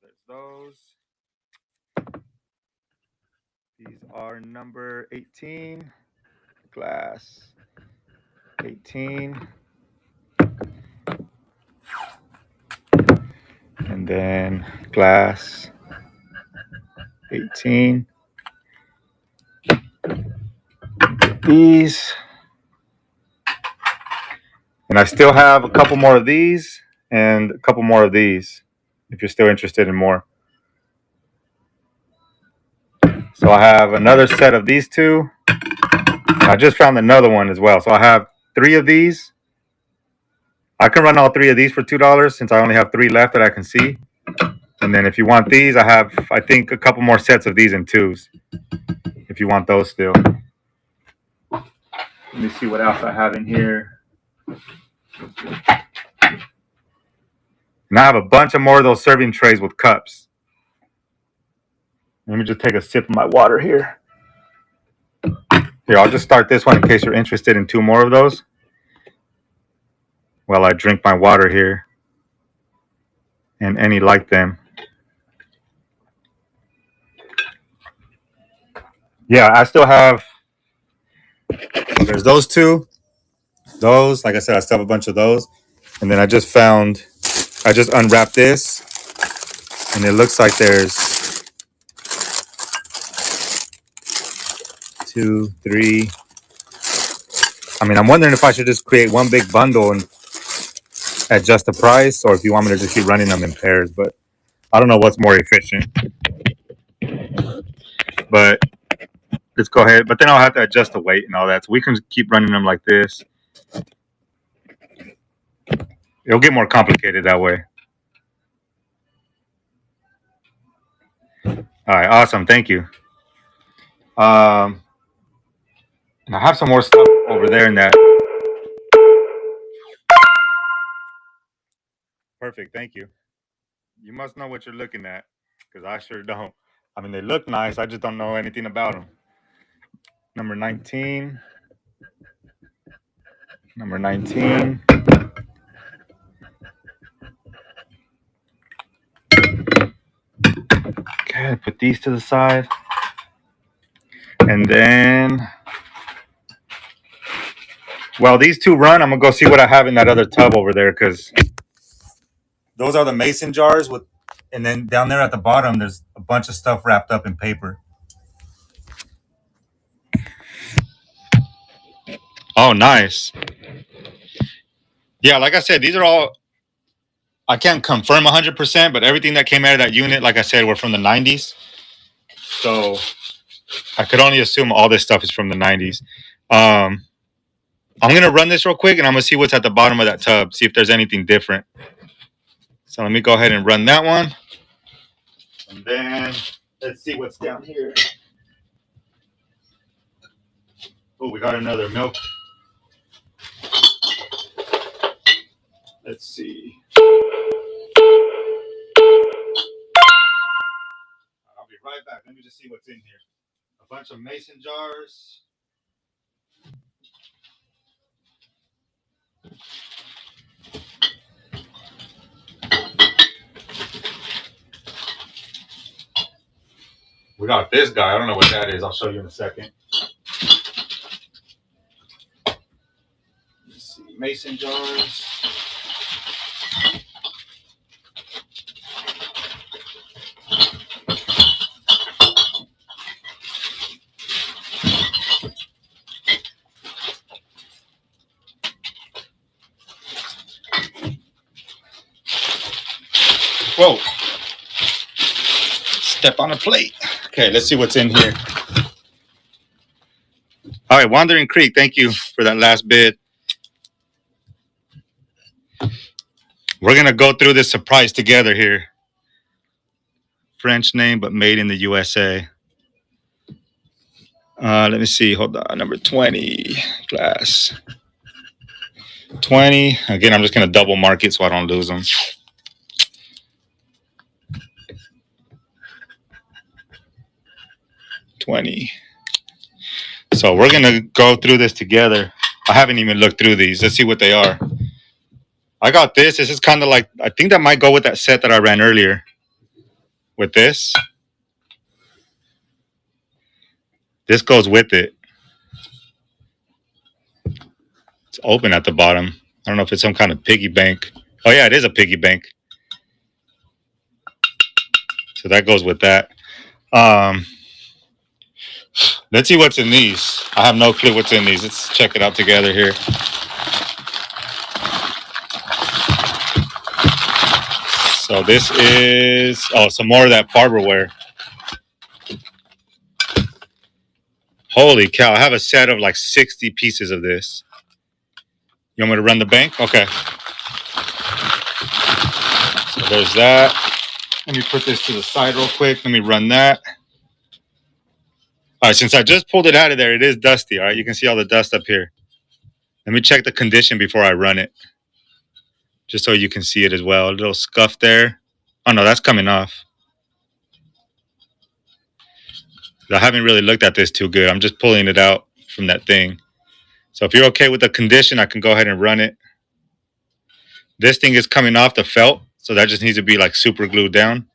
There's those. These are number 18, glass 18, and then glass 18. These. And I still have a couple more of these and a couple more of these if you're still interested in more. So I have another set of these 2. I just found another one as well. So I have 3 of these. I can run all 3 of these for $2 since I only have 3 left that I can see. And then if you want these, I have, I think, a couple more sets of these in 2s. If you want those still. Let me see what else I have in here. And I have a bunch of more of those serving trays with cups. Let me just take a sip of my water here. Here, I'll just start this one in case you're interested in 2 more of those. While I drink my water here. And any like them. Yeah, I still have. So there's those 2. Those, like I said, I still have a bunch of those. And then I just unwrapped this. And it looks like there's 2, 3. I mean, I'm wondering if I should just create one big bundle and adjust the price, or if you want me to just keep running them in pairs. But I don't know what's more efficient. But let's go ahead. But then I'll have to adjust the weight and all that. So we can keep running them like this. It'll get more complicated that way. All right, awesome. Thank you. And I have some more stuff over there in that. Perfect. Thank you. You must know what you're looking at, because I sure don't. I mean, they look nice. I just don't know anything about them. Number 19. Number 19. Okay, put these to the side. And then, while these 2 run, I'm going to go see what I have in that other tub over there, because those are the mason jars with, and then down there at the bottom, there's a bunch of stuff wrapped up in paper. Oh, nice. Yeah, like I said, these are all, I can't confirm 100%, but everything that came out of that unit, like I said, were from the 90s. So I could only assume all this stuff is from the 90s. I'm going to run this real quick, and I'm going to see what's at the bottom of that tub, see if there's anything different. So let me go ahead and run that one. And then let's see what's down here. Oh, we got another milk. Let's see. I'll be right back. Let me just see what's in here. A bunch of mason jars. We got this guy. I don't know what that is. I'll show you in a second. Let's see. Mason jars. Whoa. Step on a plate. Okay, let's see what's in here. All right, Wandering Creek, thank you for that last bid. We're going to go through this surprise together here. French name, but made in the USA. Let me see. Hold on. Number 20. Glass. 20. Again, I'm just going to double mark it so I don't lose them. $20. So we're going to go through this together. I haven't even looked through these. Let's see what they are. I got this. This is kind of like, I think that might go with that set that I ran earlier. With this. This goes with it. It's open at the bottom. I don't know if it's some kind of piggy bank. Oh, yeah, it is a piggy bank. So that goes with that. Let's see what's in these. I have no clue what's in these. Let's check it out together here. So this is, oh, some more of that barberware. Holy cow, I have a set of like 60 pieces of this. You want me to run the bank? Okay. So there's that. Let me put this to the side real quick. Let me run that. All right, since I just pulled it out of there, it is dusty, all right? You can see all the dust up here. Let me check the condition before I run it. Just so you can see it as well. A little scuff there. Oh, no, that's coming off. I haven't really looked at this too good. I'm just pulling it out from that thing. So if you're okay with the condition, I can go ahead and run it. This thing is coming off the felt, so that just needs to be like super glued down.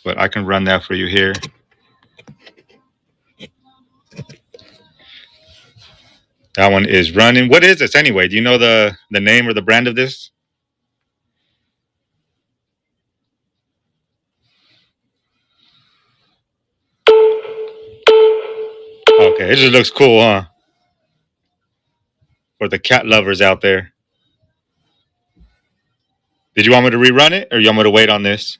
But I can run that for you here. That one is running. What is this anyway? Do you know the name or the brand of this? Okay, it just looks cool, huh? For the cat lovers out there. Did you want me to rerun it or you want me to wait on this?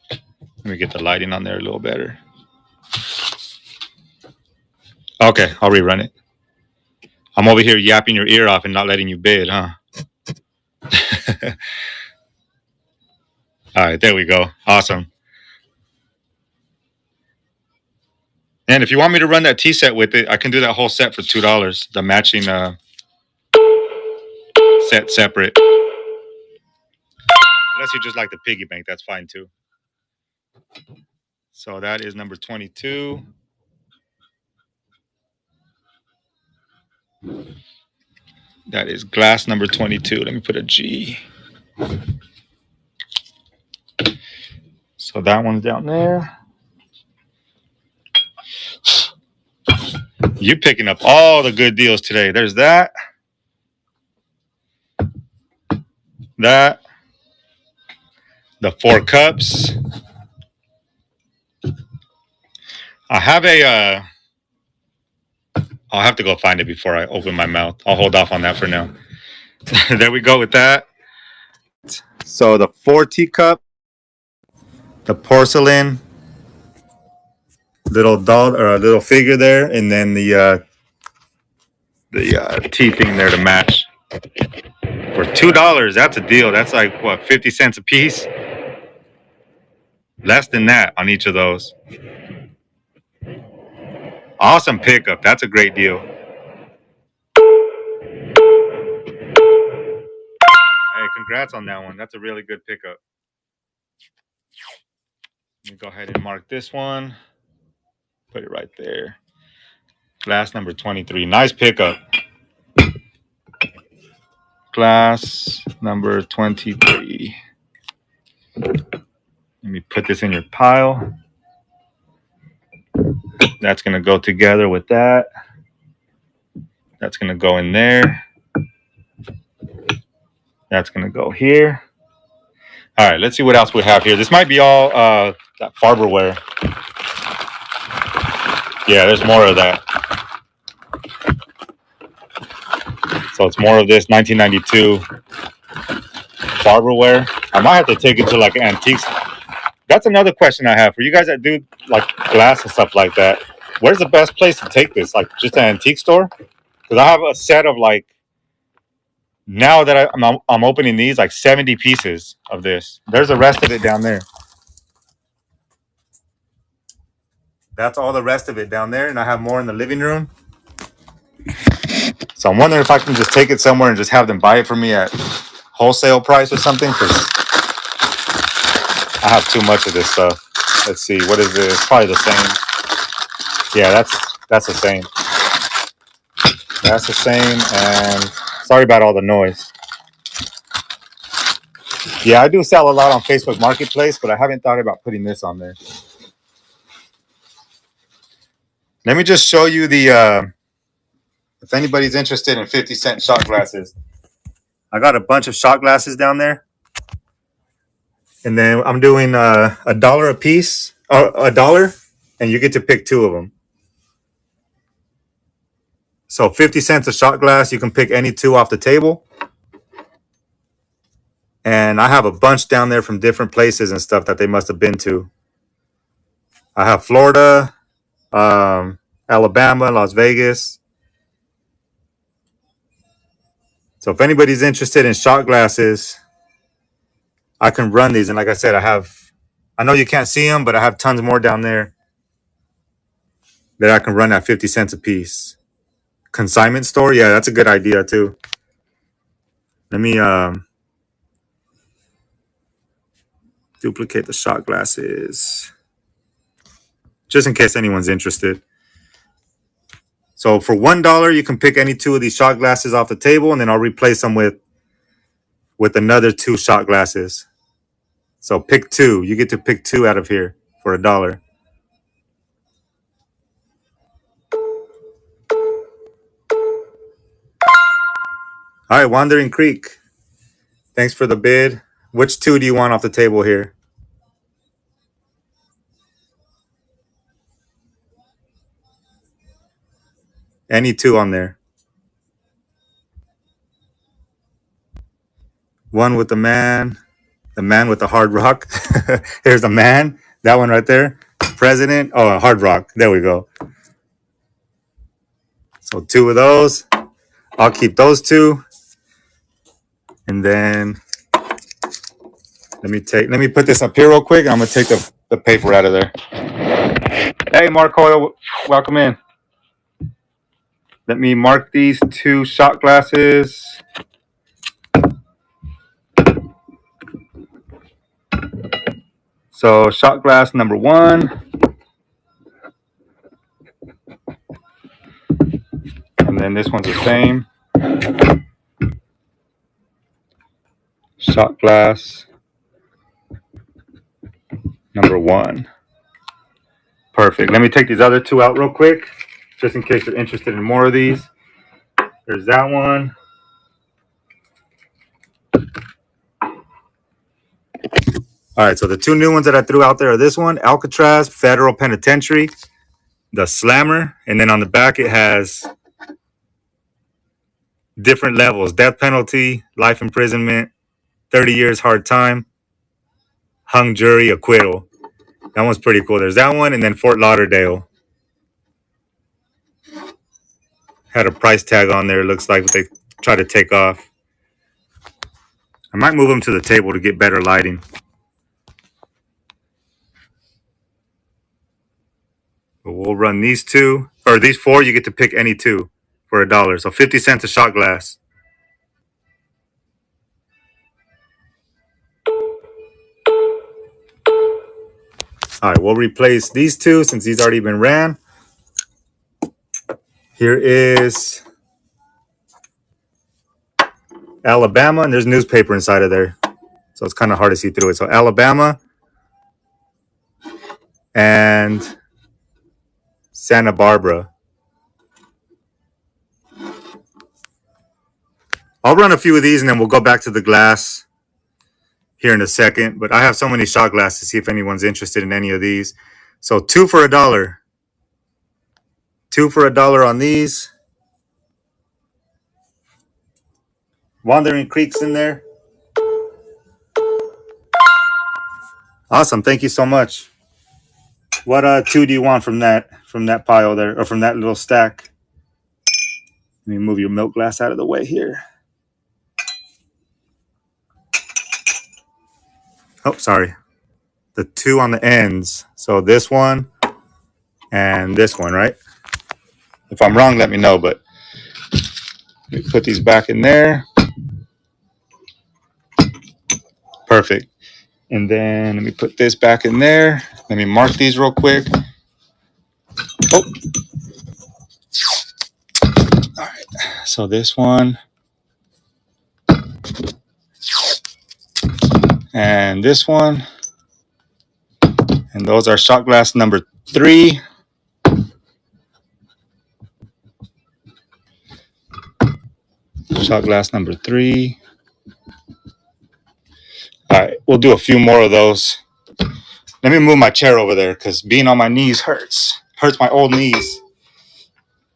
Let me get the lighting on there a little better. Okay, I'll rerun it. I'm over here yapping your ear off and not letting you bid, huh? All right, there we go. Awesome. And if you want me to run that tea set with it, I can do that whole set for $2. The matching set separate. Unless you just like the piggy bank, that's fine too. So that is number 22. That is glass number 22. Let me put a G. So that one's down there. You're picking up all the good deals today. There's that. That. The 4 cups. I have a... I'll have to go find it before I open my mouth. I'll hold off on that for now. There we go with that. So the 4 teacup. The porcelain. Little doll or a little figure there. And then the tea thing there to match. For $2, that's a deal. That's like, what, 50 cents a piece? Less than that on each of those. Awesome pickup. That's a great deal. Hey, congrats on that one. That's a really good pickup. Let me go ahead and mark this one. Put it right there. Glass number 23. Nice pickup. Glass number 23. Let me put this in your pile. That's going to go together with that. That's going to go in there. That's going to go here. All right, let's see what else we have here. This might be all that barberware. Yeah, there's more of that. So it's more of this 1992 barberware. I might have to take it to like an antiques That's another question I have for you guys that do like glass and stuff like that. Where's the best place to take this? Like just an antique store? Because I have a set of like, now that I'm opening these, like 70 pieces of this. There's the rest of it down there. That's all the rest of it down there, and I have more in the living room. So I'm wondering if I can just take it somewhere and just have them buy it for me at wholesale price or something, because I have too much of this stuff. Let's see, what is this? Probably the same. Yeah, that's the same. That's the same, and sorry about all the noise. Yeah, I do sell a lot on Facebook Marketplace, but I haven't thought about putting this on there. Let me just show you the, if anybody's interested in 50-cent shot glasses. I got a bunch of shot glasses down there. And then I'm doing $1 a piece, or $1, and you get to pick 2 of them. So 50 cents a shot glass, you can pick any 2 off the table. And I have a bunch down there from different places and stuff that they must have been to. I have Florida, Alabama, Las Vegas. So if anybody's interested in shot glasses, I can run these. And like I said, I know you can't see them, but I have tons more down there that I can run at 50 cents a piece. Consignment store? Yeah, that's a good idea too. Let me duplicate the shot glasses just in case anyone's interested. So for $1, you can pick any 2 of these shot glasses off the table, and then I'll replace them with another 2 shot glasses. So pick 2. You get to pick 2 out of here for $1. All right, Wandering Creek. Thanks for the bid. Which 2 do you want off the table here? Any 2 on there. One with the man with the hard rock. Here's the man. That one right there. President. Oh, hard rock. There we go. So 2 of those. I'll keep those 2. And then let me put this up here real quick. I'm gonna take the paper out of there. Hey, Mark Hoyle, welcome in. Let me mark these 2 shot glasses. So shot glass number 1. And then this one's the same. Shot glass number 1. Perfect. Let me take these other 2 out real quick, just in case you're interested in more of these. There's that one. All right, so the 2 new ones that I threw out there are this one, Alcatraz Federal Penitentiary, the Slammer, and then on the back it has different levels: death penalty, life imprisonment, 30 years hard time, hung jury, acquittal. That one's pretty cool. There's that one, and then Fort Lauderdale had a price tag on there. It looks like they try to take off. I might move them to the table to get better lighting. But we'll run these 2, or these 4. You get to pick any 2 for $1. So 50 cents a shot glass. All right, we'll replace these 2 since these already been ran. Here is Alabama, and there's newspaper inside of there, so it's kind of hard to see through it. So Alabama and Santa Barbara. I'll run a few of these, and then we'll go back to the glass here in a second. But I have so many shot glasses to see if anyone's interested in any of these. So 2 for $1. 2 for $1 on these. Wandering Creek's in there. Awesome. Thank you so much. What two do you want from that pile there, or from that little stack? Let me move your milk glass out of the way here. Oh, sorry. The two on the ends. So this one and this one, right? If I'm wrong, let me know. But let me put these back in there. Perfect. And then let me put this back in there. Let me mark these real quick. Oh. All right. So this one. And this one. And those are shot glass number 3. Shot glass number 3. All right. We'll do a few more of those. Let me move my chair over there because being on my knees hurts. Hurts my old knees.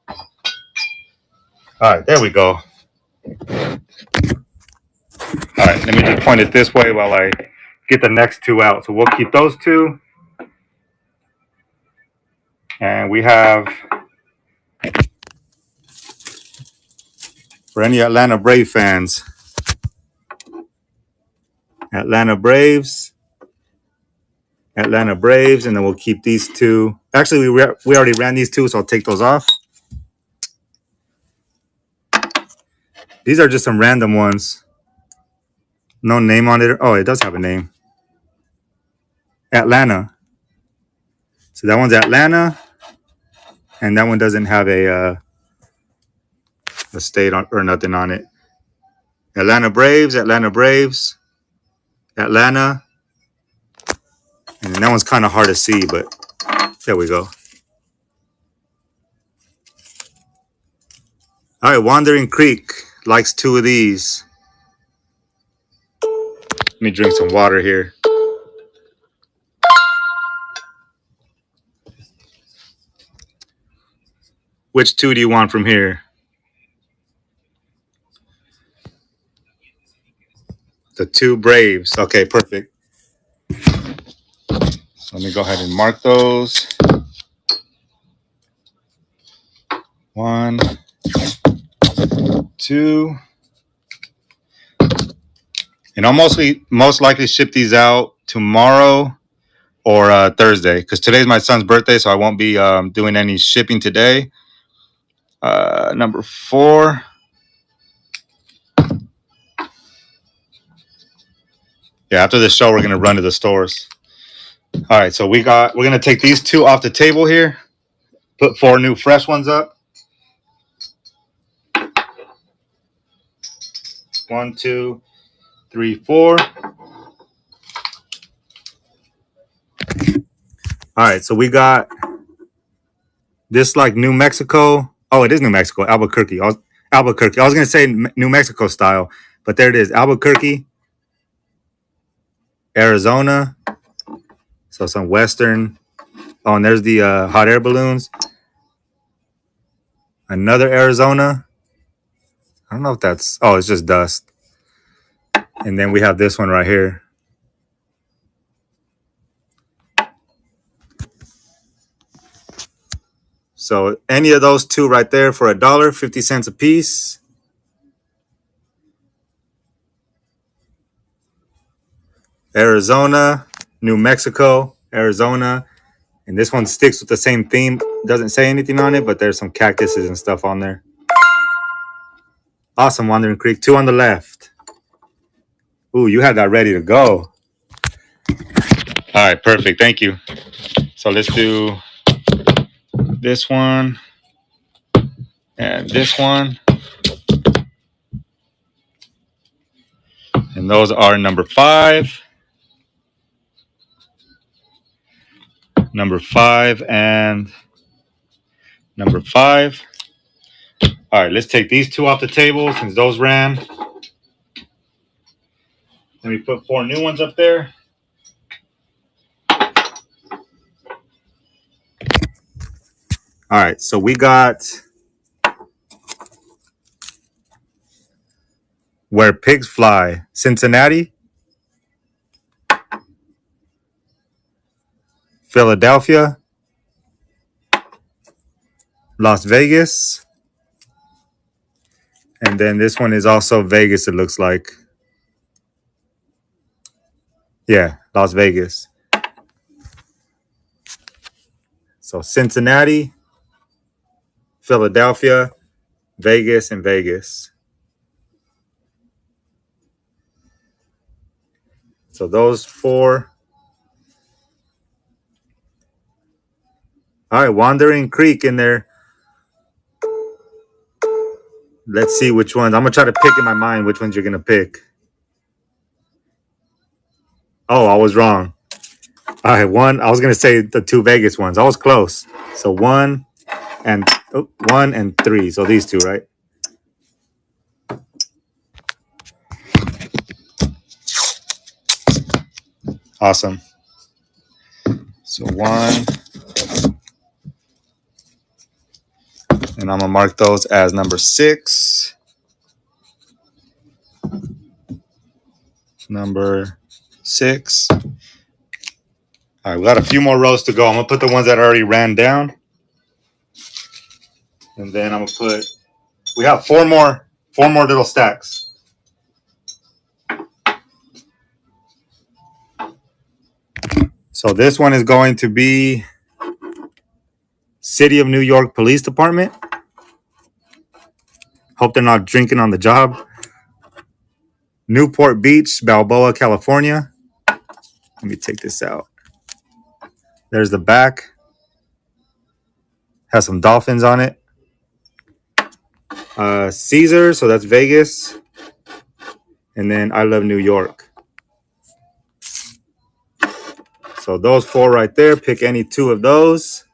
All right. There we go. All right. Let me just point it this way while I get the next two out. So we'll keep those two. And we have, for any Atlanta Brave fans, Atlanta Braves, and then we'll keep these two. Actually, we already ran these two, so I'll take those off. These are just some random ones. No name on it. Oh, it does have a name. Atlanta. So that one's Atlanta, and that one doesn't have a state on, or nothing on it. Atlanta Braves, Atlanta, and that one's kind of hard to see, but there we go. All right, Wandering Creek likes 2 of these. Let me drink some water here. Which 2 do you want from here? The 2 Braves. Okay, perfect. So let me go ahead and mark those. 1, 2. And I'll most likely ship these out tomorrow or Thursday, because today's my son's birthday, so I won't be doing any shipping today. Number 4. Yeah, after the show, we're gonna run to the stores. All right, so we're gonna take these 2 off the table here. Put 4 new fresh ones up. 1, 2, 3, 4. All right, so we got this like New Mexico. Oh, it is New Mexico, Albuquerque. Albuquerque. I was gonna say New Mexico style, but there it is, Albuquerque, Arizona. So some Western. Oh, and there's the hot air balloons. Another Arizona. I don't know if that's. Oh, it's just dust. And then we have this one right here. So any of those 2 right there for $1, 50 cents a piece. Arizona, New Mexico, Arizona. And this one sticks with the same theme. Doesn't say anything on it, but there's some cactuses and stuff on there. Awesome, Wandering Creek. 2 on the left. Ooh, you had that ready to go. All right, perfect. Thank you. So let's do this one and this one. And those are number 5. Number 5 and number 5. All right, let's take these 2 off the table since those ran. Let me put 4 new ones up there. All right, so we got Where Pigs Fly, Cincinnati. Philadelphia, Las Vegas, and then this one is also Vegas, it looks like. Yeah, Las Vegas. So Cincinnati, Philadelphia, Vegas, and Vegas. So those four. All right, Wandering Creek in there. Let's see which ones. I'm going to try to pick in my mind which ones you're going to pick. Oh, I was wrong. All right, one. I was going to say the two Vegas ones. I was close. So one and 3. So these two, right? Awesome. So 1. And I'm going to mark those as number 6. Number 6. All right, we got a few more rows to go. I'm going to put the ones that already ran down. And then I'm going to put, we have 4 more little stacks. So this one is going to be City of New York Police Department. Hope they're not drinking on the job. Newport Beach, Balboa, California. Let me take this out. There's the back. Has some dolphins on it. Caesar, so that's Vegas. And then I Love New York. So those 4 right there. Pick any 2 of those.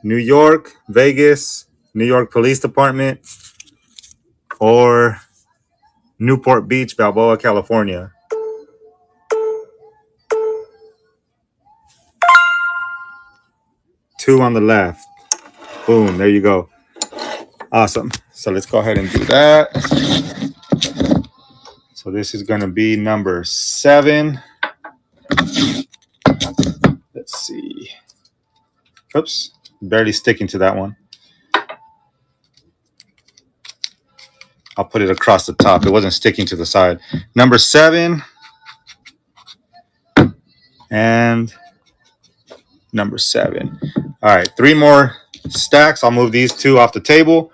New York, Vegas, New York Police Department, or Newport Beach, Balboa, California. Two on the left. Boom, there you go. Awesome. So let's go ahead and do that. So this is going to be number 7. Let's see. Oops, barely sticking to that one. I'll put it across the top. It wasn't sticking to the side. Number 7 and number 7. All right, 3 more stacks. I'll move these 2 off the table.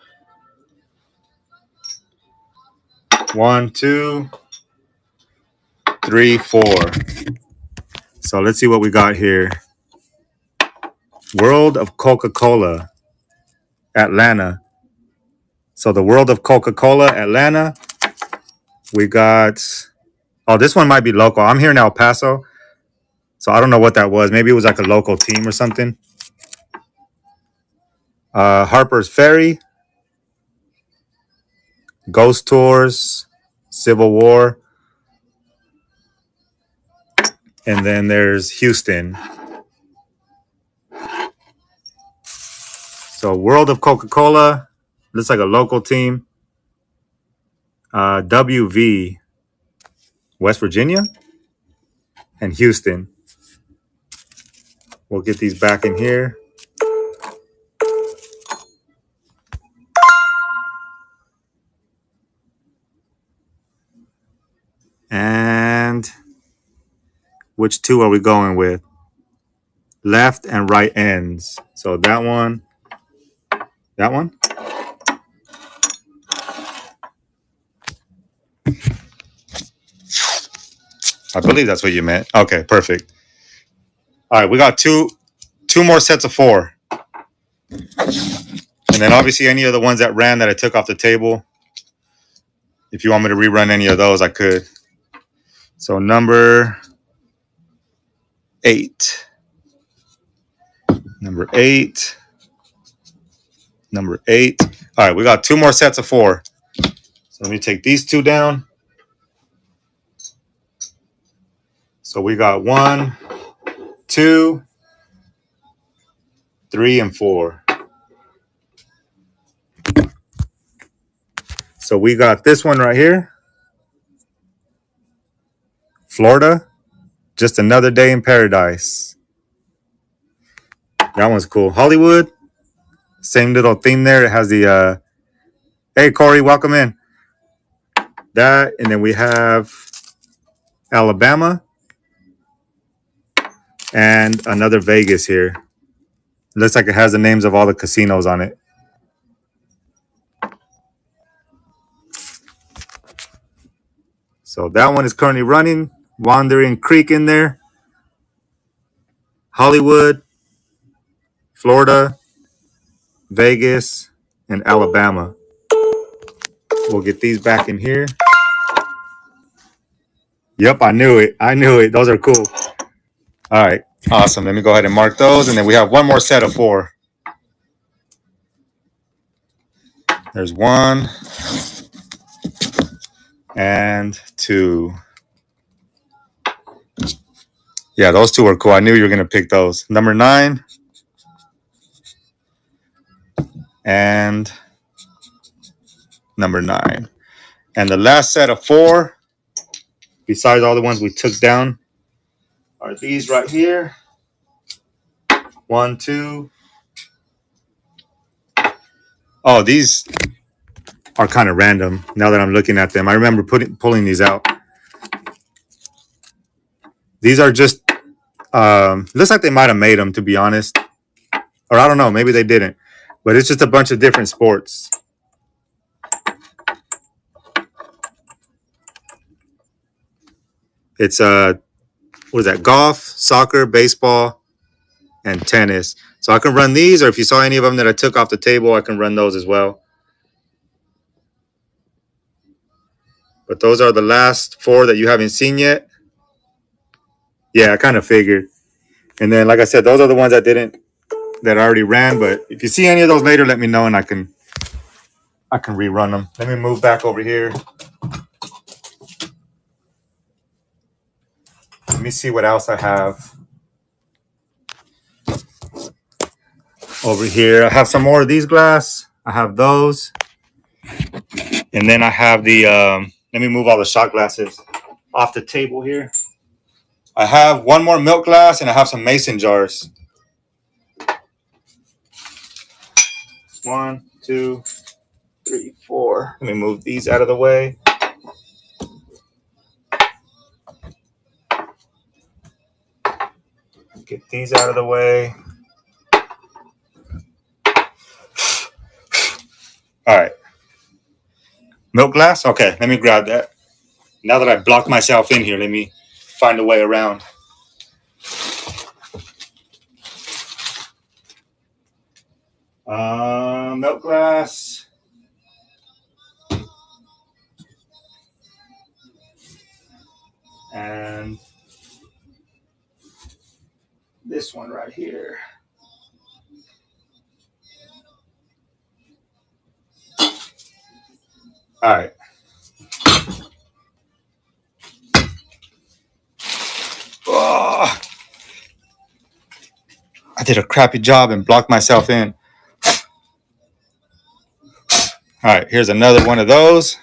1, 2, 3, 4. So let's see what we got here. World of Coca-Cola, Atlanta. So the World of Coca-Cola, Atlanta. We got, oh, this one might be local. I'm here in El Paso. So I don't know what that was. Maybe it was like a local team or something. Harper's Ferry, Ghost Tours, Civil War. And then there's Houston. So World of Coca-Cola, looks like a local team. WV, West Virginia, and Houston. We'll get these back in here. And which 2 are we going with? Left and right ends. So that one. That one. I believe that's what you meant. Okay, perfect. All right, we got two more sets of 4. And then obviously any of the ones that ran that I took off the table. If you want me to rerun any of those, I could. So number 8. Number 8. Number 8. All right, we got 2 more sets of 4. So let me take these 2 down. So we got 1, 2, 3, and 4. So we got this one right here. Florida, Just Another Day in Paradise. That one's cool. Hollywood, same little theme there. It has the hey Corey, welcome in. That, and then we have Alabama and another Vegas here. Looks like it has the names of all the casinos on it. So that one is currently running. Wandering Creek in there. Hollywood, Florida, Vegas, and Alabama. We'll get these back in here. Yep, I knew it. I knew it. Those are cool. All right. Awesome. Let me go ahead and mark those. And then we have one more set of 4. There's 1 and 2. Yeah, those 2 are cool. I knew you were going to pick those. Number 9 and number 9. And the last set of 4, besides all the ones we took down, are these right here. 1, 2. Oh, these are kind of random now that I'm looking at them. I remember pulling these out. These are just, looks like they might have made them, to be honest. Or I don't know, maybe they didn't. But it's just a bunch of different sports. It's, what is that? Golf, soccer, baseball, and tennis. So I can run these, or if you saw any of them that I took off the table, I can run those as well. But those are the last 4 that you haven't seen yet. Yeah, I kind of figured. And then, like I said, those are the ones that I already ran. But if you see any of those later, let me know and I can rerun them. Let me move back over here. Let me see what else I have over here. I have some more of these glass. I have those. And then I have the, let me move all the shot glasses off the table here. I have one more milk glass and I have some mason jars. 1, 2, 3, 4. Let me move these out of the way. Get these out of the way. All right. Milk glass? Okay, let me grab that. Now that I blocked myself in here, let me find a way around. Milk glass. And this one right here. All right. Oh, I did a crappy job and blocked myself in. All right, here's another one of those.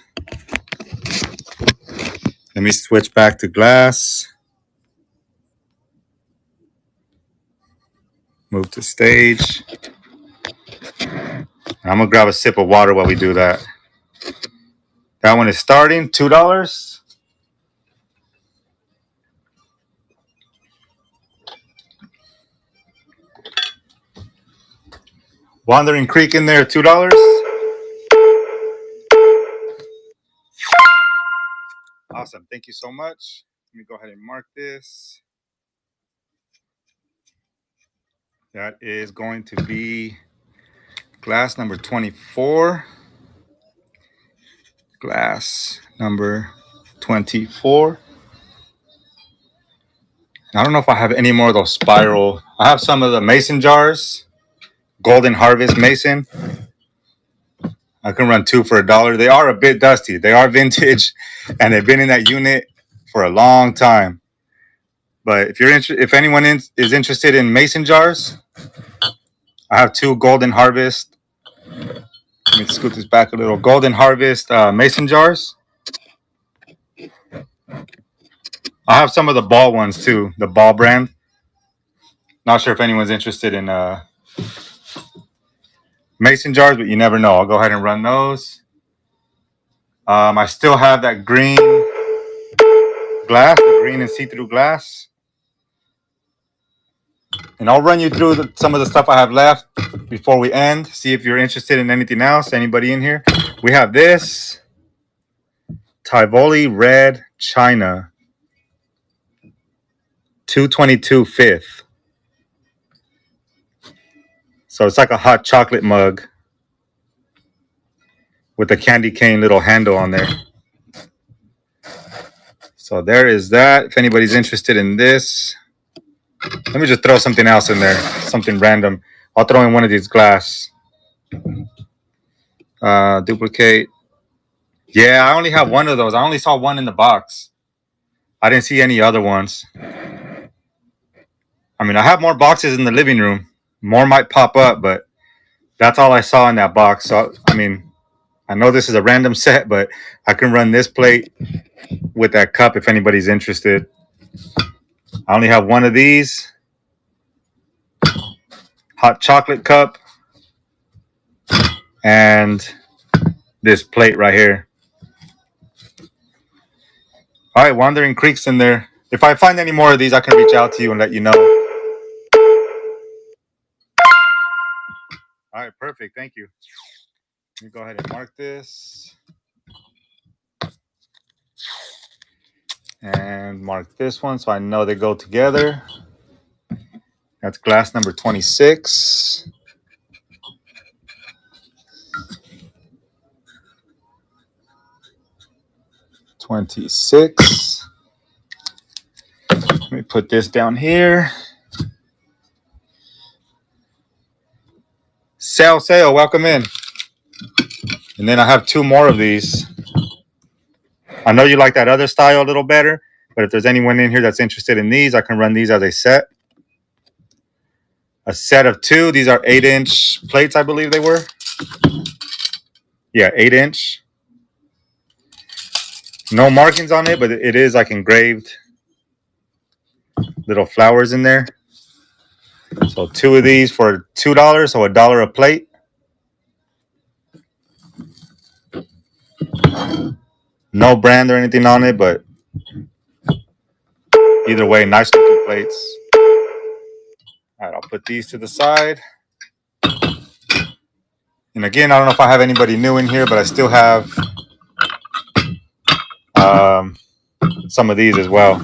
Let me switch back to glass. Move to stage. I'm going to grab a sip of water while we do that. That one is starting, $2. Wandering Creek in there, $2. Awesome. Thank you so much. Let me go ahead and mark this. That is going to be glass number 24. Glass number 24. I don't know if I have any more of those spiral. I have some of the mason jars. Golden Harvest Mason. I can run 2 for $1. They are a bit dusty. They are vintage, and they've been in that unit for a long time. But if anyone is interested in mason jars, I have 2 Golden Harvest. Let me scoot this back a little. Golden Harvest mason jars. I have some of the ball ones too, the ball brand. Not sure if anyone's interested in mason jars, but you never know. I'll go ahead and run those. I still have that green glass, the green and see-through glass. And I'll run you through some of the stuff I have left before we end. See if you're interested in anything else. Anybody in here? We have this Tivoli Red China 222 fifth. So it's like a hot chocolate mug with a candy cane little handle on there. So there is that. If anybody's interested in this, let me just throw something else in there, something random. I'll throw in one of these glass. Duplicate. Yeah, I only have one of those. I only saw one in the box. I didn't see any other ones. I mean, I have more boxes in the living room. More might pop up, but that's all I saw in that box. So, I mean, I know this is a random set, but I can run this plate with that cup if anybody's interested. I only have one of these. Hot chocolate cup. And this plate right here. All right, Wandering Creek's in there. If I find any more of these, I can reach out to you and let you know. All right, perfect. Thank you. Let me go ahead and mark this. And mark this one so I know they go together. That's glass number 26. Let me put this down here. Sale, welcome in. And then I have two more of these. I know you like that other style a little better, but if there's anyone in here that's interested in these, I can run these as a set. A set of two. These are 8-inch plates, I believe they were. Yeah, 8-inch. No markings on it, but it is like engraved little flowers in there. So two of these for $2, so $1 a plate. No brand or anything on it, but either way, nice looking plates. All right, I'll put these to the side. And again, I don't know if I have anybody new in here, but I still have some of these as well.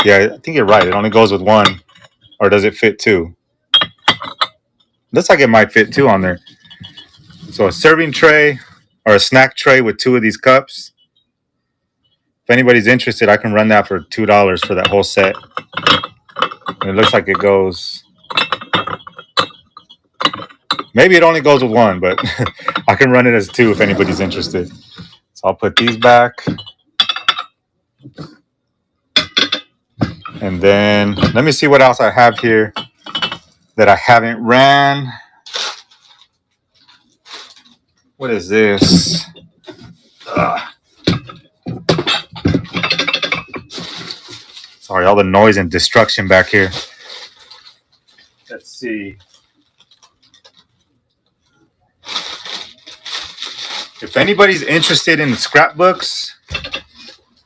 Yeah, I think you're right. It only goes with one. Or does it fit two? Looks like it might fit two on there. So a serving tray or a snack tray with two of these cups. If anybody's interested, I can run that for $2 for that whole set. And it looks like it goes... Maybe it only goes with one, but I can run it as two if anybody's interested. So I'll put these back. And then let me see what else I have here that I haven't ran. What is this? Sorry, all the noise and destruction back here. Let's see. If anybody's interested in the scrapbooks,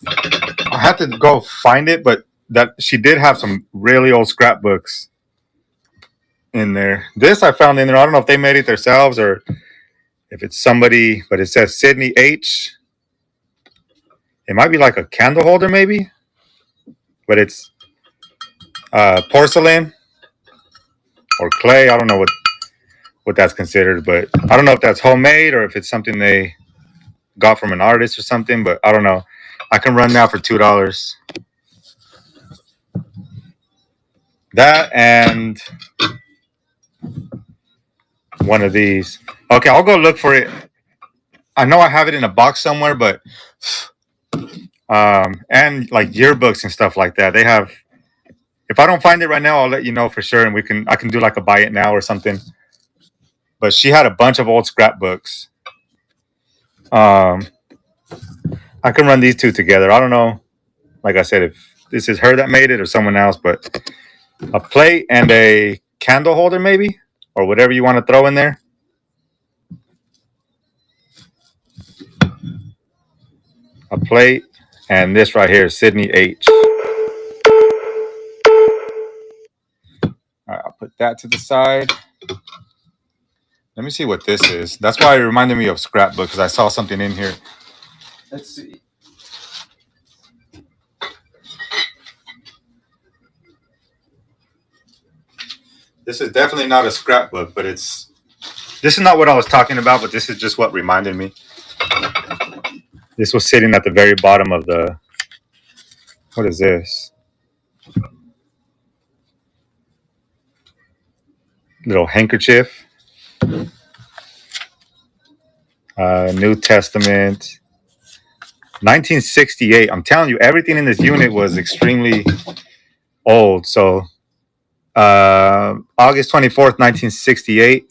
I have to go find it, but that she did have some really old scrapbooks in there. This I found in there. I don't know if they made it themselves or if it's somebody, but it says Sydney H. It might be like a candle holder maybe, but it's porcelain or clay. I don't know what that's considered, but I don't know if that's homemade or if it's something they got from an artist or something, but I don't know. I can run now for $2. That and one of these. Okay, I'll go look for it. I know I have it in a box somewhere, but and like yearbooks and stuff like that. They have. If I don't find it right now, I'll let you know for sure, and I can do like a buy it now or something. But she had a bunch of old scrapbooks. Um, I can run these two together. I don't know, like I said, if this is her that made it or someone else, but a plate and a candle holder maybe, or whatever you want to throw in there. A plate and this right here, Sydney H. All right, I'll put that to the side. Let me see what this is. That's why it reminded me of scrapbook, because I saw something in here. Let's see. This is definitely not a scrapbook, but this is not what I was talking about, but this is just what reminded me. This was sitting at the very bottom of the, what is this? Little handkerchief. New Testament. 1968. I'm telling you, everything in this unit was extremely old. So August 24th, 1968.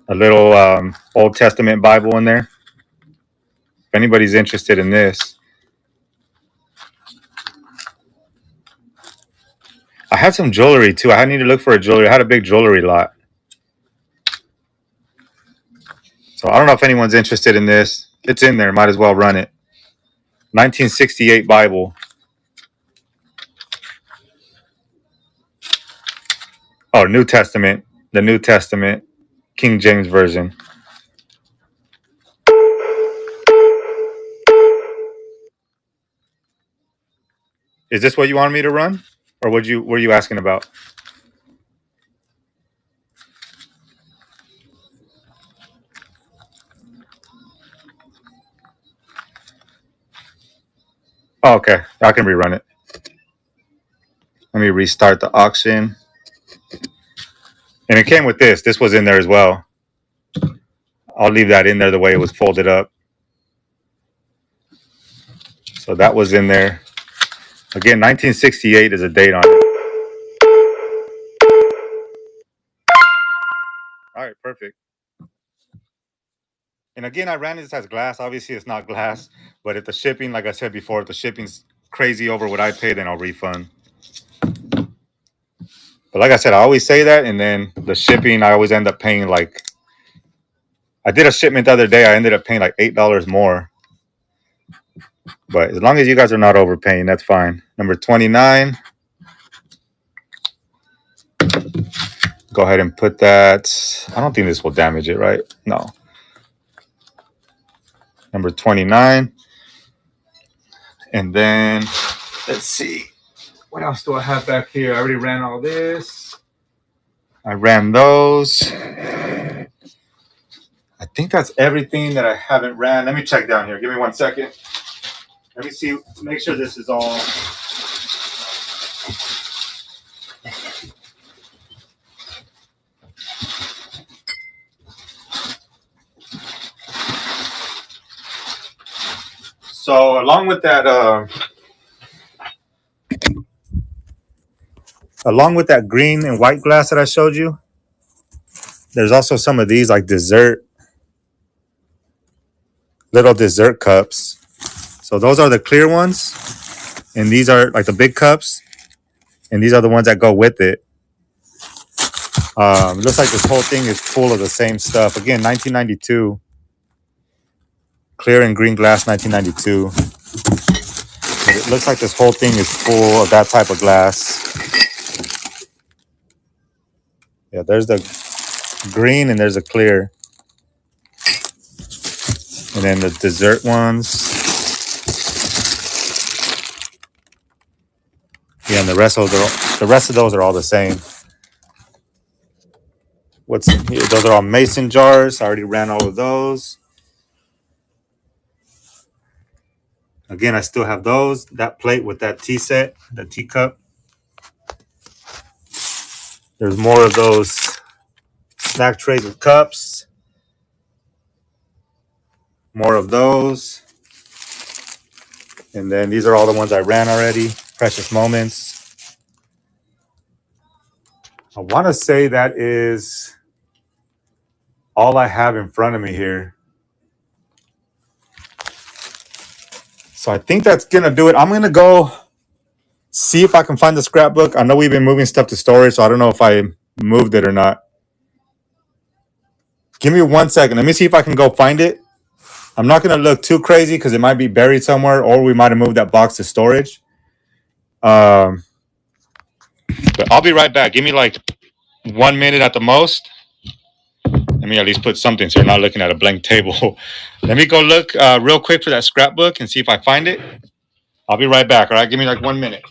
A little Old Testament Bible in there. If anybody's interested in this. I had some jewelry too. I need to look for a jewelry. I had a big jewelry lot. So I don't know if anyone's interested in this. It's in there. Might as well run it. 1968 Bible. Oh, New Testament. The New Testament. King James Version. Is this what you wanted me to run? Or were you asking about? Oh, okay. I can rerun it. Let me restart the auction. And it came with this. This was in there as well. I'll leave that in there the way it was folded up. So that was in there. Again, 1968 is a date on it. All right, perfect. And again, I ran this as glass. Obviously, it's not glass. But if the shipping, like I said before, if the shipping's crazy over what I paid, then I'll refund. But like I said, I always say that. And then the shipping, I always end up paying like, I did a shipment the other day. I ended up paying like $8 more. But as long as you guys are not overpaying, that's fine. Number 29. Go ahead and put that. I don't think this will damage it, right? No. Number 29. And then, let's see. What else do I have back here? I already ran all this. I ran those. I think that's everything that I haven't ran. Let me check down here. Give me 1 second. Let me see. Make sure this is all. So along with that green and white glass that I showed you, there's also some of these like little dessert cups. So those are the clear ones, and these are like the big cups, and these are the ones that go with it. It looks like this whole thing is full of the same stuff. Again, 1992. Clear and green glass, 1992. It looks like this whole thing is full of that type of glass. Yeah, there's the green and there's a clear. And then the dessert ones. Yeah, and the rest of those are all the same. What's in here? Those are all mason jars. I already ran all of those. Again, I still have those. That plate with that tea set, the teacup. There's more of those snack trays with cups. More of those. And then these are all the ones I ran already. Precious Moments. I want to say that is all I have in front of me here. So I think that's gonna do it. I'm gonna go see if I can find the scrapbook. I know we've been moving stuff to storage, so I don't know if I moved it or not. Give me 1 second. Let me see if I can go find it. I'm not gonna look too crazy because it might be buried somewhere, or we might have moved that box to storage. But I'll be right back. Give me like 1 minute at the most. Let me at least put something so you're not looking at a blank table. Let me go look real quick for that scrapbook and see if I find it. I'll be right back. All right, give me like 1 minute.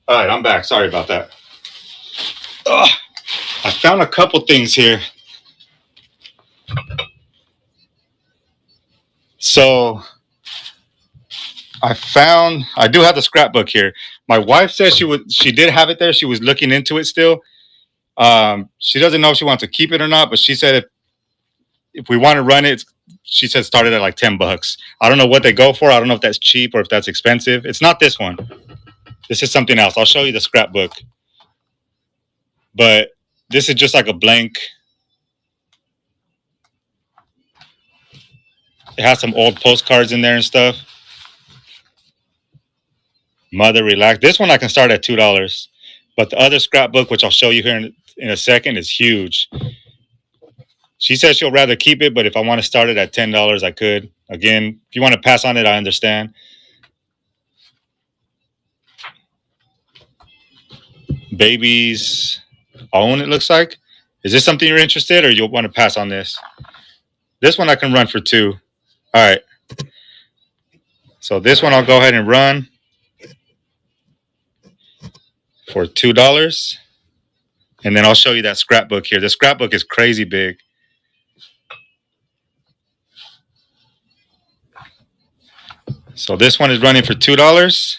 All right, I'm back. Sorry about that. Ugh, I found a couple things here. So I do have the scrapbook here. My wife said she did have it there. She was looking into it still. She doesn't know if she wants to keep it or not, but she said if we want to run it, she said start it at like $10. I don't know what they go for. I don't know if that's cheap or if that's expensive. It's not this one. This is something else. I'll show you the scrapbook. But this is just like a blank. It has some old postcards in there and stuff. Mother, relax. This one I can start at $2. But the other scrapbook, which I'll show you here in a second, is huge. She says she'll rather keep it, but if I want to start it at $10, I could. Again, if you want to pass on it, I understand. Baby's own, it looks like. Is this something you're interested in, or you'll want to pass on this? This one I can run for $2. All right. So this one I'll go ahead and run for $2. And then I'll show you that scrapbook here. The scrapbook is crazy big. So this one is running for $2.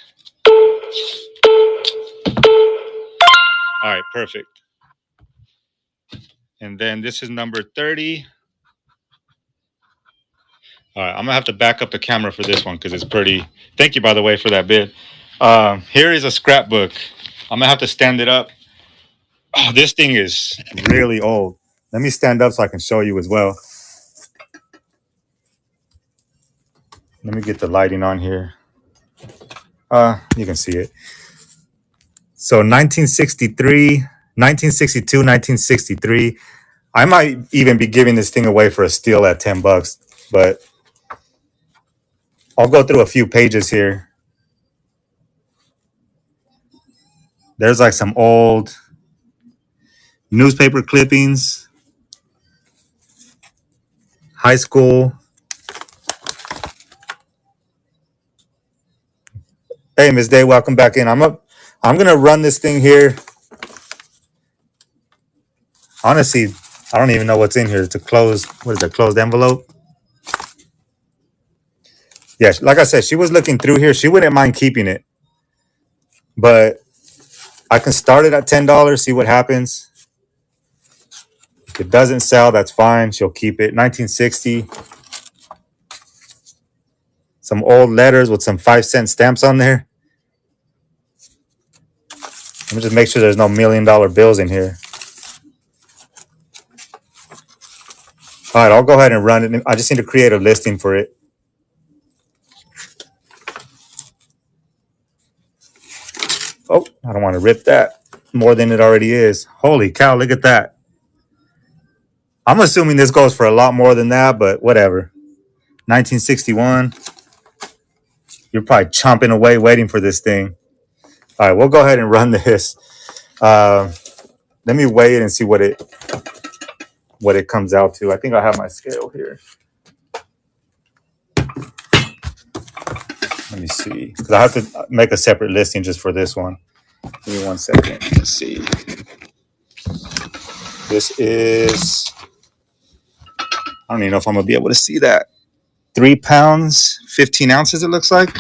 All right, perfect. And then this is number 30. All right, I'm gonna have to back up the camera for this one because it's pretty. Thank you, by the way, for that bid. Here is a scrapbook. I'm gonna have to stand it up. Oh, this thing is really old. Let me stand up so I can show you as well. Let me get the lighting on here. You can see it. So 1963, 1962, 1963. I might even be giving this thing away for a steal at $10, but I'll go through a few pages here. There's like some old newspaper clippings, high school. Hey, Ms. Day, welcome back in. I'm gonna run this thing here. Honestly, I don't even know what's in here. It's a closed, what is it, closed envelope? Yeah, like I said, she was looking through here. She wouldn't mind keeping it. But I can start it at $10, see what happens. If it doesn't sell, that's fine. She'll keep it. 1960. Some old letters with some 5-cent stamps on there. Let me just make sure there's no $1 million bills in here. All right, I'll go ahead and run it. I just need to create a listing for it. Oh, I don't want to rip that more than it already is. Holy cow, look at that. I'm assuming this goes for a lot more than that, but whatever. 1961. You're probably chomping away waiting for this thing. All right, we'll go ahead and run this. Let me weigh it and see what it comes out to. I think I have my scale here. Let me see, because I have to make a separate listing just for this one. Give me 1 second. Let's see. This is, I don't even know if I'm going to be able to see that. 3 pounds, 15 ounces, it looks like.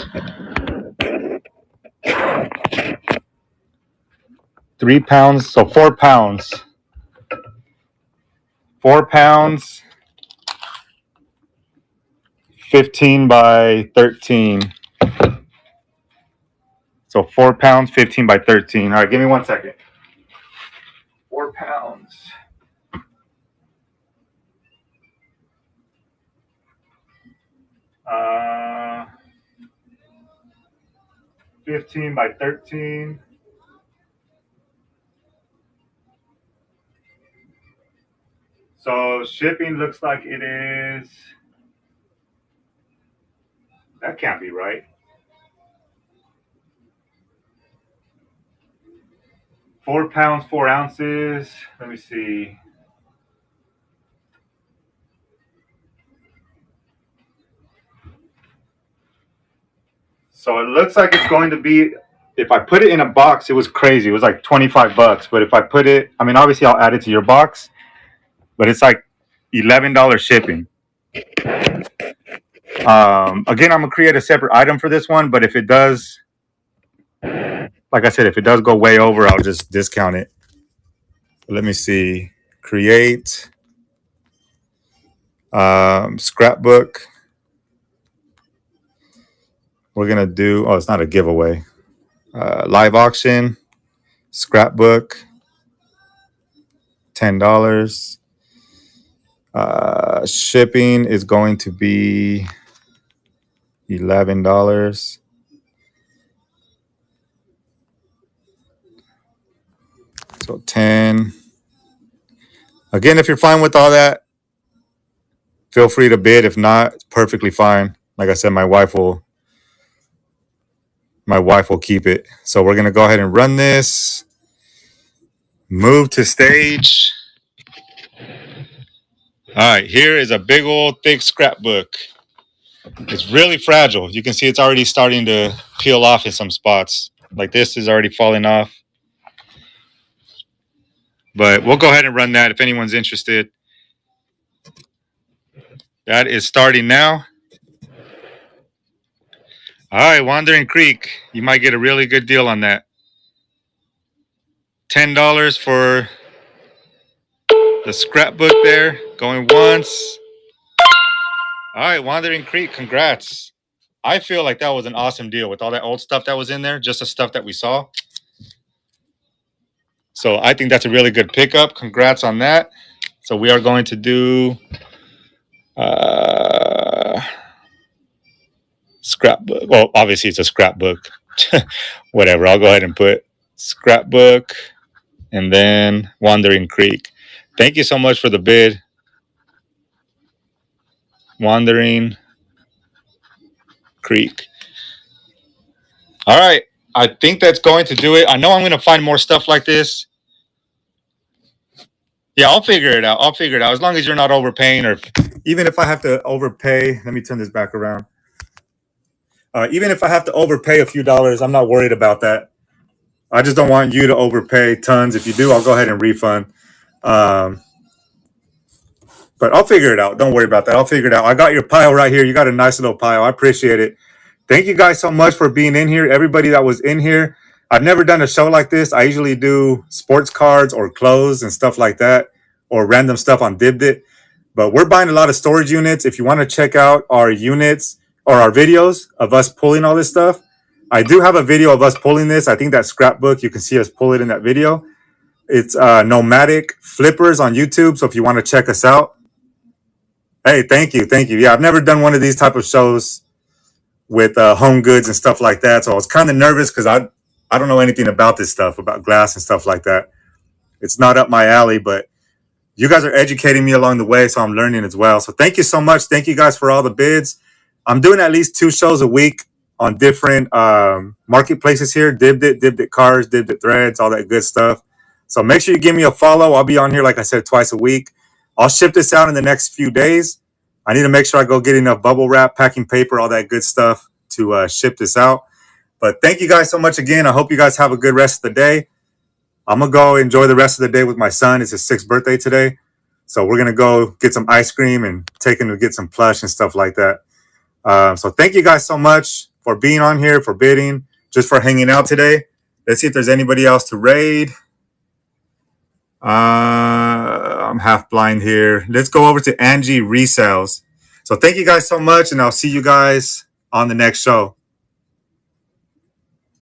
3 pounds, so 4 pounds. 4 pounds, 15 by 13. So 4 pounds, 15 by 13. All right, give me 1 second. 4 pounds. Uh, 15 by 13. So shipping looks like it is. That can't be right. 4 pounds, 4 ounces. Let me see. So it looks like it's going to be, if I put it in a box, it was crazy. It was like $25. But if I put it, I mean, obviously I'll add it to your box, but it's like $11 shipping. Again, I'm gonna create a separate item for this one, but if it does, like I said, if it does go way over, I'll just discount it. Let me see. Create scrapbook. We're gonna do, oh, it's not a giveaway. Live auction, scrapbook, $10. Shipping is going to be $11. So 10. Again, if you're fine with all that, feel free to bid. If not, it's perfectly fine. Like I said, my wife will keep it. So we're gonna go ahead and run this. Move to stage. All right, here is a big old thick scrapbook. It's really fragile. You can see it's already starting to peel off in some spots. Like this is already falling off. But we'll go ahead and run that if anyone's interested. That is starting now. All right, Wandering Creek. You might get a really good deal on that. $10 for the scrapbook there. Going once. All right, Wandering Creek, congrats. I feel like that was an awesome deal with all that old stuff that was in there, just the stuff that we saw. So I think that's a really good pickup. Congrats on that. So we are going to do scrapbook. Well, obviously it's a scrapbook. Whatever. I'll go ahead and put scrapbook and then Wandering Creek. Thank you so much for the bid. Wandering Creek. All right. I think that's going to do it. I know I'm going to find more stuff like this. Yeah, I'll figure it out. As long as you're not overpaying, or even if I have to overpay, let me turn this back around. Even if I have to overpay a few dollars, I'm not worried about that. I just don't want you to overpay tons. If you do, I'll go ahead and refund. But I'll figure it out. Don't worry about that. I'll figure it out. I got your pile right here. You got a nice little pile. I appreciate it. Thank you guys so much for being in here. Everybody that was in here. I've never done a show like this. I usually do sports cards or clothes and stuff like that, or random stuff on Dibdit. But we're buying a lot of storage units. If you want to check out our units or our videos of us pulling all this stuff, I do have a video of us pulling this. I think that scrapbook, you can see us pull it in that video. It's Nomadic Flippers on YouTube. So if you want to check us out, hey, thank you, thank you. Yeah, I've never done one of these type of shows with home goods and stuff like that. So I was kind of nervous because I don't know anything about this stuff, about glass and stuff like that. It's not up my alley, but you guys are educating me along the way, so I'm learning as well. So thank you so much. Thank you guys for all the bids. I'm doing at least 2 shows a week on different marketplaces here. Dibbed Cars, Dibbed Threads, all that good stuff. So make sure you give me a follow. I'll be on here, like I said, twice a week. I'll ship this out in the next few days. I need to make sure I go get enough bubble wrap, packing paper, all that good stuff to ship this out. But thank you guys so much again. I hope you guys have a good rest of the day. I'm going to go enjoy the rest of the day with my son. It's his 6th birthday today. So we're going to go get some ice cream and take him to get some plush and stuff like that. So thank you guys so much for being on here, for bidding, just for hanging out today. Let's see if there's anybody else to raid. I'm half blind here. Let's go over to Angie Resells. So thank you guys so much, and I'll see you guys on the next show.